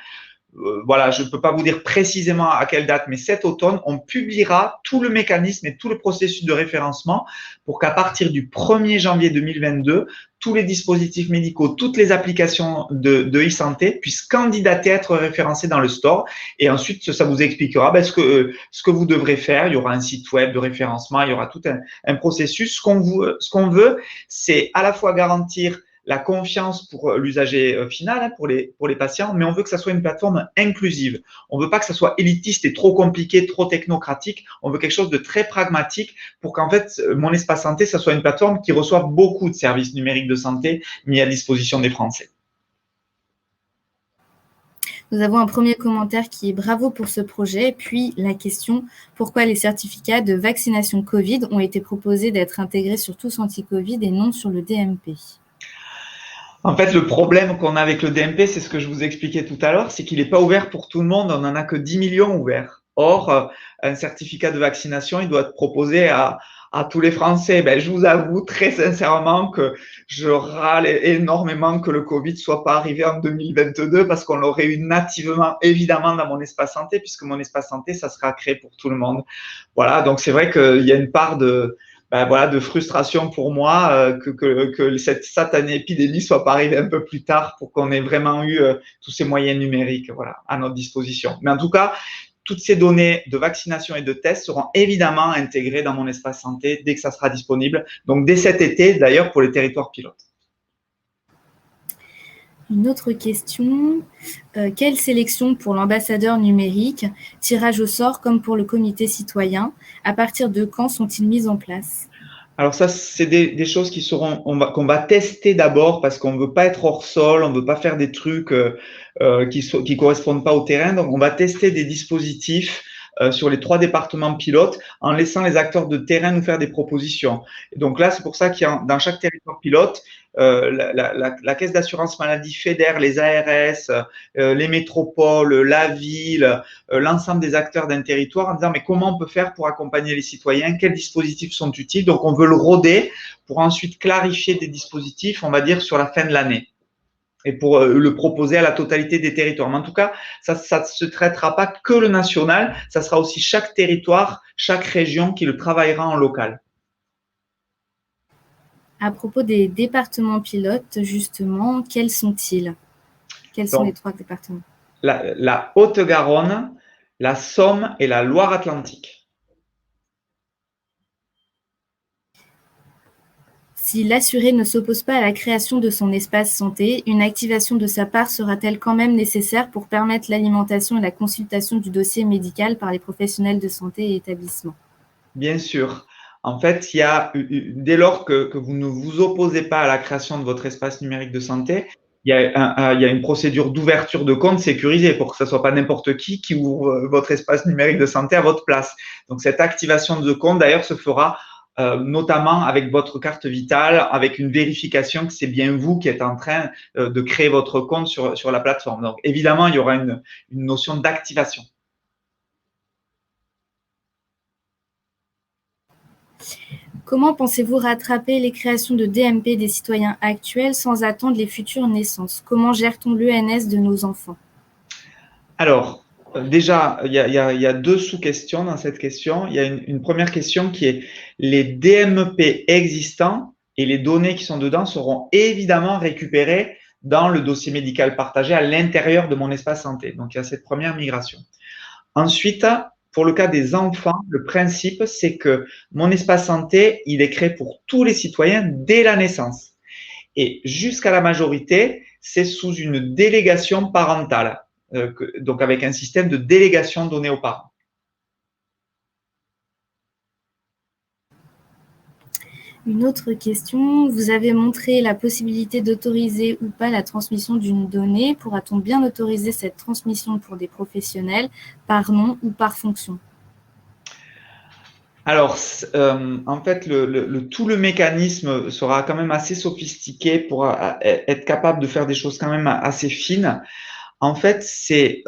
voilà, je ne peux pas vous dire précisément à quelle date, mais cet automne, on publiera tout le mécanisme et tout le processus de référencement pour qu'à partir du 1er janvier 2022, tous les dispositifs médicaux, toutes les applications de e-santé puissent candidater à être référencés dans le store. Et ensuite, ça vous expliquera ce que vous devrez faire. Il y aura un site web de référencement, il y aura tout un processus. Ce qu'on veut, c'est à la fois garantir la confiance pour l'usager final, pour les patients, mais on veut que ça soit une plateforme inclusive. On veut pas que ça soit élitiste et trop compliqué, trop technocratique. On veut quelque chose de très pragmatique pour qu'en fait, Mon Espace Santé, ça soit une plateforme qui reçoive beaucoup de services numériques de santé mis à disposition des Français. Nous avons un premier commentaire qui est bravo pour ce projet, puis la question pourquoi les certificats de vaccination Covid ont été proposés d'être intégrés sur tous anti-Covid et non sur le DMP. En fait, le problème qu'on a avec le DMP, c'est ce que je vous expliquais tout à l'heure, c'est qu'il n'est pas ouvert pour tout le monde, on n'en a que 10 millions ouverts. Or, un certificat de vaccination, il doit être proposé à tous les Français. Je vous avoue très sincèrement que je râle énormément que le Covid soit pas arrivé en 2022 parce qu'on l'aurait eu nativement, évidemment, dans Mon Espace Santé, puisque Mon Espace Santé, ça sera créé pour tout le monde. Voilà, donc c'est vrai qu'il y a une part de frustration pour moi que cette satanée épidémie soit pas arrivée un peu plus tard pour qu'on ait vraiment eu tous ces moyens numériques à notre disposition. Mais en tout cas, toutes ces données de vaccination et de tests seront évidemment intégrées dans Mon Espace Santé dès que ça sera disponible. Donc, dès cet été, d'ailleurs, pour les territoires pilotes. Une autre question. Quelle sélection pour l'ambassadeur numérique, tirage au sort comme pour le comité citoyen? À partir de quand sont-ils mis en place? Alors ça, c'est des choses qu'on va tester d'abord parce qu'on ne veut pas être hors sol, on ne veut pas faire des trucs qui correspondent pas au terrain. Donc, on va tester des dispositifs sur les 3 départements pilotes en laissant les acteurs de terrain nous faire des propositions. Et donc là, c'est pour ça qu'il y a dans chaque territoire pilote, la caisse d'assurance maladie fédère les ARS, les métropoles, la ville, l'ensemble des acteurs d'un territoire en disant mais comment on peut faire pour accompagner les citoyens, quels dispositifs sont utiles. Donc on veut le roder pour ensuite clarifier des dispositifs, on va dire sur la fin de l'année et pour le proposer à la totalité des territoires. Mais en tout cas, ça ne se traitera pas que le national, ça sera aussi chaque territoire, chaque région qui le travaillera en local. À propos des départements pilotes, justement, quels sont-ils? Quels sont les 3 départements? La Haute-Garonne, la Somme et la Loire-Atlantique. Si l'assuré ne s'oppose pas à la création de son espace santé, une activation de sa part sera-t-elle quand même nécessaire pour permettre l'alimentation et la consultation du dossier médical par les professionnels de santé et établissements? Bien sûr. En fait, dès lors que vous ne vous opposez pas à la création de votre espace numérique de santé, il y a une procédure d'ouverture de compte sécurisée pour que ce ne soit pas n'importe qui ouvre votre espace numérique de santé à votre place. Donc, cette activation de compte, d'ailleurs, se fera notamment avec votre carte vitale, avec une vérification que c'est bien vous qui êtes en train de créer votre compte sur la plateforme. Donc, évidemment, il y aura une notion d'activation. Comment pensez-vous rattraper les créations de DMP des citoyens actuels sans attendre les futures naissances? Comment gère-t-on l'ENS de nos enfants? Alors, déjà, il y a 2 sous-questions dans cette question. Il y a une première question qui est les DMP existants et les données qui sont dedans seront évidemment récupérées dans le dossier médical partagé à l'intérieur de Mon Espace Santé. Donc, il y a cette première migration. Ensuite, pour le cas des enfants, le principe, c'est que Mon Espace Santé, il est créé pour tous les citoyens dès la naissance. Et jusqu'à la majorité, c'est sous une délégation parentale. Donc avec un système de délégation donné aux parents. Une autre question, vous avez montré la possibilité d'autoriser ou pas la transmission d'une donnée. Pourra-t-on bien autoriser cette transmission pour des professionnels par nom ou par fonction? Alors, en fait, tout le mécanisme sera quand même assez sophistiqué pour être capable de faire des choses quand même assez fines. En fait, c'est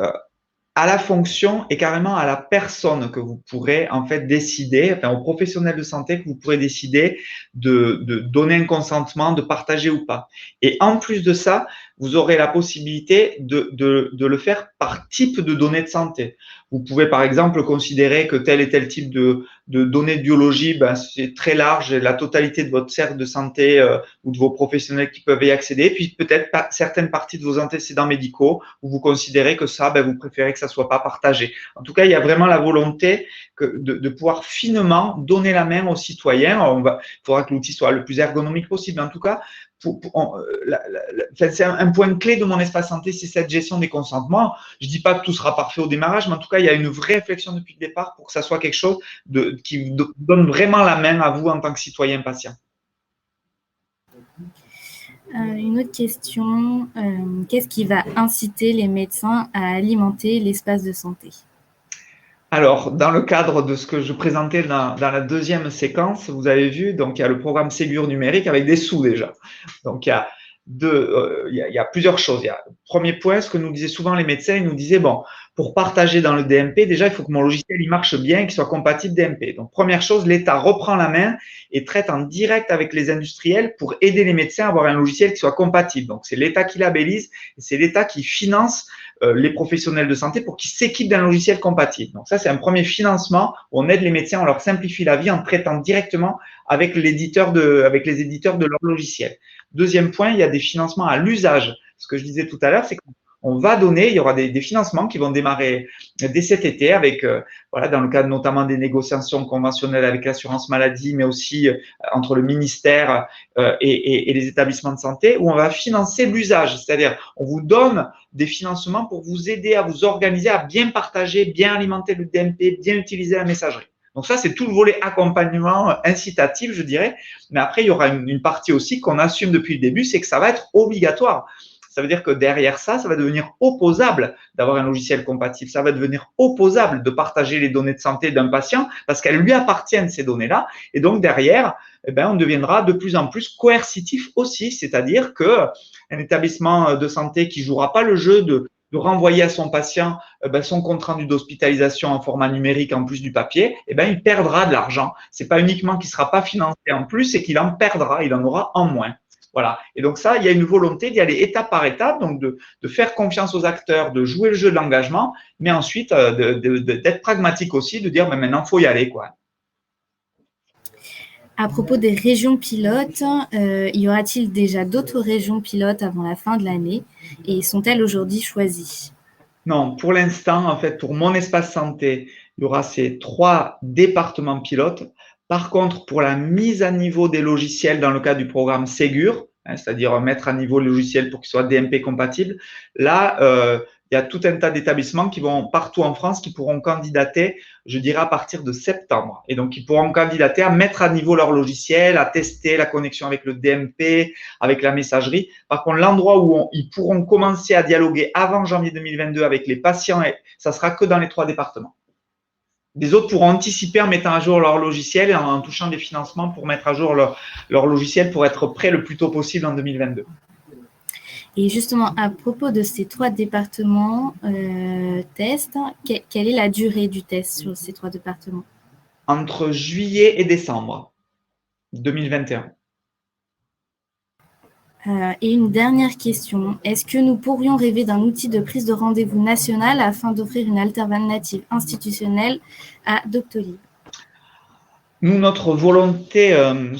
à la fonction et carrément à la personne que vous pourrez en fait décider, enfin au professionnel de santé que vous pourrez décider de donner un consentement, de partager ou pas. Et en plus de ça, vous aurez la possibilité de le faire par type de données de santé. Vous pouvez par exemple considérer que tel et tel type de données de biologie, ben, c'est très large, la totalité de votre cercle de santé ou de vos professionnels qui peuvent y accéder, puis peut-être certaines parties de vos antécédents médicaux où vous considérez que ça, ben, vous préférez que ça soit pas partagé. En tout cas, il y a vraiment la volonté de pouvoir finement donner la main aux citoyens. Il faudra que l'outil soit le plus ergonomique possible. En tout cas, c'est un point clé de mon espace santé, c'est cette gestion des consentements. Je dis pas que tout sera parfait au démarrage, mais en tout cas, il y a une vraie réflexion depuis le départ pour que ça soit quelque chose qui donne vraiment la main à vous en tant que citoyen patient. Une autre question, qu'est-ce qui va inciter les médecins à alimenter l'espace de santé? Alors, dans le cadre de ce que je présentais dans la deuxième séquence, vous avez vu, donc il y a le programme Ségur numérique avec des sous déjà. Donc, il y a plusieurs choses. Il y a le premier point, ce que nous disaient souvent les médecins, ils nous disaient, bon, pour partager dans le DMP, déjà, il faut que mon logiciel il marche bien et qu'il soit compatible DMP. Donc, première chose, l'État reprend la main et traite en direct avec les industriels pour aider les médecins à avoir un logiciel qui soit compatible. Donc, c'est l'État qui labellise et c'est l'État qui finance les professionnels de santé pour qu'ils s'équipent d'un logiciel compatible. Donc, ça, c'est un premier financement où on aide les médecins, on leur simplifie la vie en traitant directement avec les éditeurs de leur logiciel. Deuxième point, il y a des financements à l'usage. Ce que je disais tout à l'heure, c'est qu'on va donner, il y aura des financements qui vont démarrer dès cet été avec, dans le cadre notamment des négociations conventionnelles avec l'assurance maladie, mais aussi entre le ministère et les établissements de santé, où on va financer l'usage. C'est-à-dire, on vous donne des financements pour vous aider à vous organiser, à bien partager, bien alimenter le DMP, bien utiliser la messagerie. Donc ça, c'est tout le volet accompagnement incitatif, je dirais. Mais après, il y aura une partie aussi qu'on assume depuis le début, c'est que ça va être obligatoire. Ça veut dire que derrière ça, ça va devenir opposable d'avoir un logiciel compatible. Ça va devenir opposable de partager les données de santé d'un patient parce qu'elles lui appartiennent, ces données-là. Et donc, derrière, on deviendra de plus en plus coercitif aussi. C'est-à-dire qu'un établissement de santé qui jouera pas le jeu de renvoyer à son patient son compte rendu d'hospitalisation en format numérique en plus du papier, il perdra de l'argent. C'est pas uniquement qu'il sera pas financé en plus, c'est qu'il en perdra, il en aura en moins. Voilà. Et donc ça, il y a une volonté d'y aller étape par étape, donc de faire confiance aux acteurs, de jouer le jeu de l'engagement, mais ensuite d'être pragmatique aussi, de dire maintenant faut y aller, quoi. À propos des régions pilotes, y aura-t-il déjà d'autres régions pilotes avant la fin de l'année et sont-elles aujourd'hui choisies? Non, pour l'instant, en fait, pour mon espace santé, il y aura ces 3 départements pilotes. Par contre, pour la mise à niveau des logiciels dans le cadre du programme Ségur, c'est-à-dire mettre à niveau les logiciels pour qu'ils soient DMP compatibles, là, il y a tout un tas d'établissements qui vont partout en France qui pourront candidater, je dirais, à partir de septembre. Et donc, ils pourront candidater à mettre à niveau leur logiciel, à tester la connexion avec le DMP, avec la messagerie. Par contre, l'endroit où ils pourront commencer à dialoguer avant janvier 2022 avec les patients, ça sera que dans les 3 départements. Les autres pourront anticiper en mettant à jour leur logiciel et en touchant des financements pour mettre à jour leur logiciel pour être prêt le plus tôt possible en 2022. Et justement, à propos de ces 3 départements tests, quelle est la durée du test sur ces 3 départements? Entre juillet et décembre 2021. Et une dernière question, est-ce que nous pourrions rêver d'un outil de prise de rendez-vous national afin d'offrir une alternative institutionnelle à Doctolib? Nous, notre volonté dans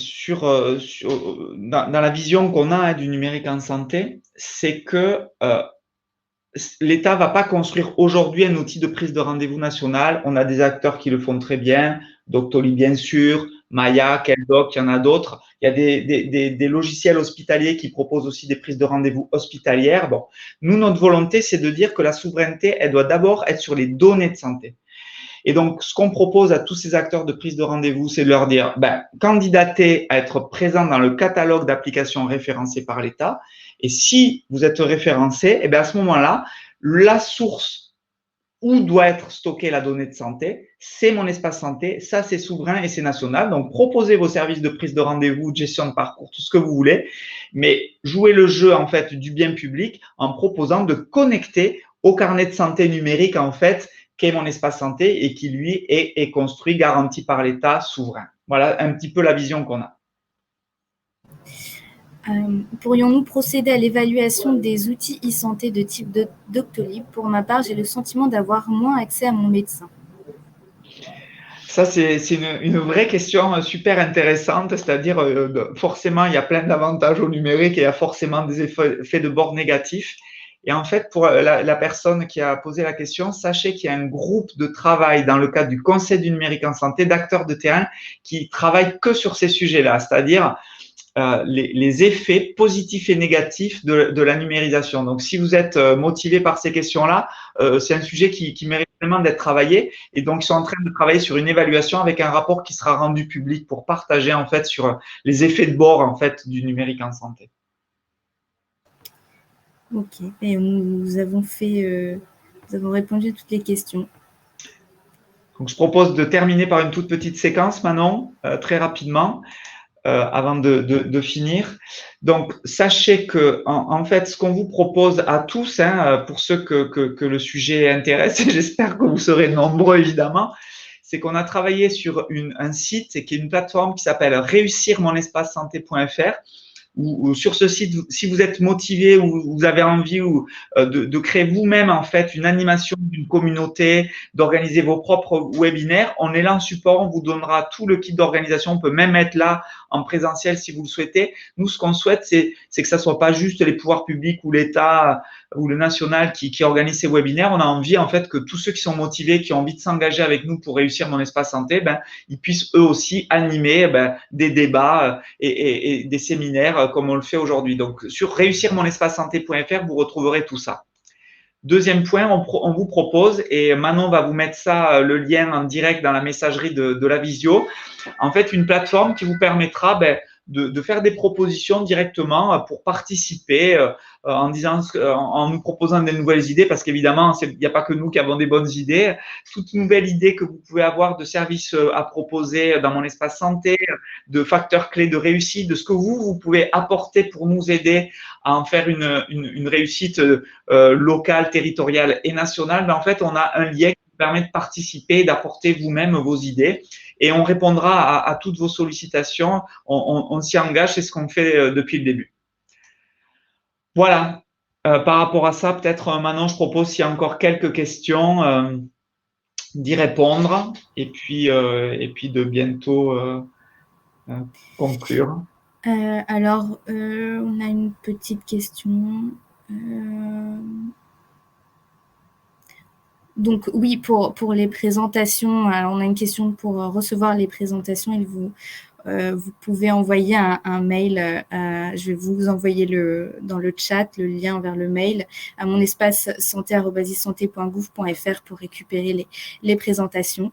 la vision qu'on a du numérique en santé, c'est que l'État ne va pas construire aujourd'hui un outil de prise de rendez-vous national. On a des acteurs qui le font très bien, Doctolib bien sûr, Maya, Keldoc, il y en a d'autres. Il y a des logiciels hospitaliers qui proposent aussi des prises de rendez-vous hospitalières. Bon, nous, notre volonté, c'est de dire que la souveraineté, elle doit d'abord être sur les données de santé. Et donc, ce qu'on propose à tous ces acteurs de prise de rendez-vous, c'est de leur dire, candidatez à être présent dans le catalogue d'applications référencées par l'État. Et si vous êtes référencé, à ce moment-là, la source où doit être stockée la donnée de santé, c'est mon espace santé, ça c'est souverain et c'est national. Donc proposez vos services de prise de rendez-vous, de gestion de parcours, tout ce que vous voulez, mais jouez le jeu en fait du bien public en proposant de connecter au carnet de santé numérique en fait qu'est mon espace santé et qui lui est construit, garanti par l'État souverain. Voilà un petit peu la vision qu'on a. Pourrions-nous procéder à l'évaluation des outils e-santé de type Doctolib? Pour ma part, j'ai le sentiment d'avoir moins accès à mon médecin. Ça, c'est une vraie question super intéressante, c'est-à-dire forcément, il y a plein d'avantages au numérique et il y a forcément des effets de bord négatifs. Et en fait, pour la personne qui a posé la question, sachez qu'il y a un groupe de travail dans le cadre du Conseil du numérique en santé d'acteurs de terrain qui travaillent que sur ces sujets-là, c'est-à-dire les effets positifs et négatifs de la numérisation. Donc, si vous êtes motivé par ces questions-là, c'est un sujet qui mérite vraiment d'être travaillé. Et donc, ils sont en train de travailler sur une évaluation avec un rapport qui sera rendu public pour partager en fait sur les effets de bord en fait du numérique en santé. Ok. Et nous avons répondu à toutes les questions. Donc, je propose de terminer par une toute petite séquence, Manon, très rapidement. Avant de finir. Donc, sachez que en fait, ce qu'on vous propose à tous, pour ceux que le sujet intéresse, et j'espère que vous serez nombreux évidemment, c'est qu'on a travaillé sur un site qui est une plateforme qui s'appelle réussirmonespacesanté.fr. Ou sur ce site, si vous êtes motivé ou vous avez envie de créer vous-même en fait une animation d'une communauté, d'organiser vos propres webinaires, on est là en support, on vous donnera tout le kit d'organisation, on peut même être là en présentiel si vous le souhaitez. Nous, ce qu'on souhaite, c'est que ça soit pas juste les pouvoirs publics ou l'État ou le national qui organise ces webinaires. On a envie en fait que tous ceux qui sont motivés, qui ont envie de s'engager avec nous pour réussir mon espace santé, ils puissent eux aussi animer des débats et des séminaires comme on le fait aujourd'hui. Donc, sur réussirmonespacesanté.fr, vous retrouverez tout ça. Deuxième point, on vous propose, et Manon va vous mettre ça, le lien en direct dans la messagerie de la visio, en fait, une plateforme qui vous permettra de faire des propositions directement pour participer en nous proposant des nouvelles idées, parce qu'évidemment, il n'y a pas que nous qui avons des bonnes idées. Toute nouvelle idée que vous pouvez avoir de services à proposer dans mon espace santé, de facteurs clés de réussite, de ce que vous pouvez apporter pour nous aider à en faire une réussite locale, territoriale et nationale, en fait, on a un lien qui permet de participer, d'apporter vous-même vos idées. Et on répondra à toutes vos sollicitations. On s'y engage, c'est ce qu'on fait depuis le début. Voilà. Par rapport à ça, peut-être maintenant, je propose s'il y a encore quelques questions, d'y répondre et puis de bientôt conclure. Alors, on a une petite question. Donc oui, pour les présentations, alors on a une question pour recevoir les présentations. Vous pouvez envoyer un mail. Je vais vous envoyer dans le chat le lien vers le mail à monespacesanté@isanté.gouv.fr pour récupérer les présentations.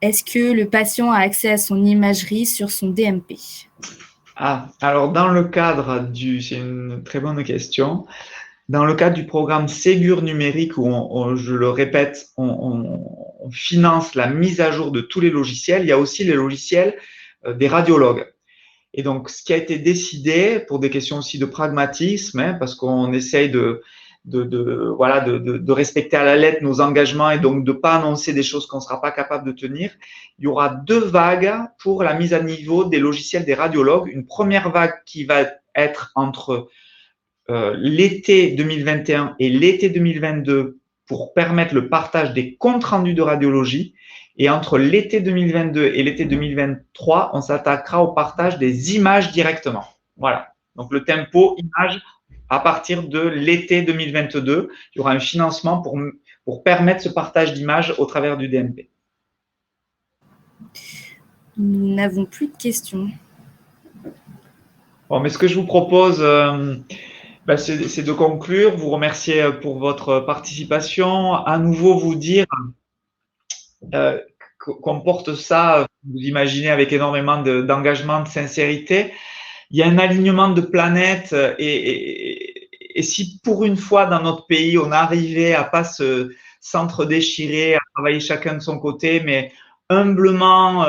Est-ce que le patient a accès à son imagerie sur son DMP? Alors dans le cadre c'est une très bonne question. Dans le cadre du programme Ségur numérique, où je le répète, on finance la mise à jour de tous les logiciels, il y a aussi les logiciels des radiologues. Et donc, ce qui a été décidé, pour des questions aussi de pragmatisme, parce qu'on essaye de respecter à la lettre nos engagements et donc de ne pas annoncer des choses qu'on ne sera pas capable de tenir, il y aura 2 vagues pour la mise à niveau des logiciels des radiologues. Une première vague qui va être entre l'été 2021 et l'été 2022 pour permettre le partage des comptes rendus de radiologie. Et entre l'été 2022 et l'été 2023, on s'attaquera au partage des images directement. Voilà. Donc, le tempo image à partir de l'été 2022, il y aura un financement pour permettre ce partage d'images au travers du DMP. Nous n'avons plus de questions. Bon, mais ce que je vous propose, C'est de conclure, vous remercier pour votre participation, à nouveau vous dire qu'on porte ça, vous imaginez, avec énormément d'engagement, de sincérité. Il y a un alignement de planètes et si pour une fois dans notre pays, on arrivait à pas s'entre-déchirer, à travailler chacun de son côté, mais humblement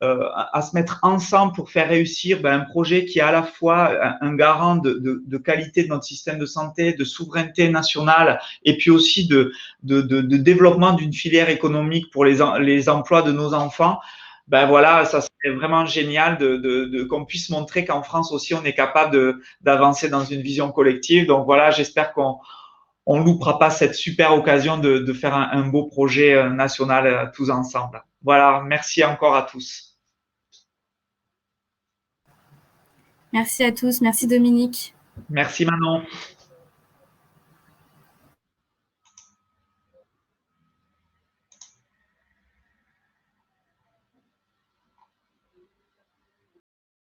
à se mettre ensemble pour faire réussir un projet qui est à la fois un garant de qualité de notre système de santé, de souveraineté nationale et puis aussi de développement d'une filière économique pour les emplois de nos enfants. Voilà, ça serait vraiment génial qu'on puisse montrer qu'en France aussi, on est capable d'avancer dans une vision collective. Donc voilà, j'espère qu'on ne loupera pas cette super occasion de faire un beau projet national tous ensemble. Voilà, merci encore à tous. Merci à tous, merci Dominique. Merci Manon.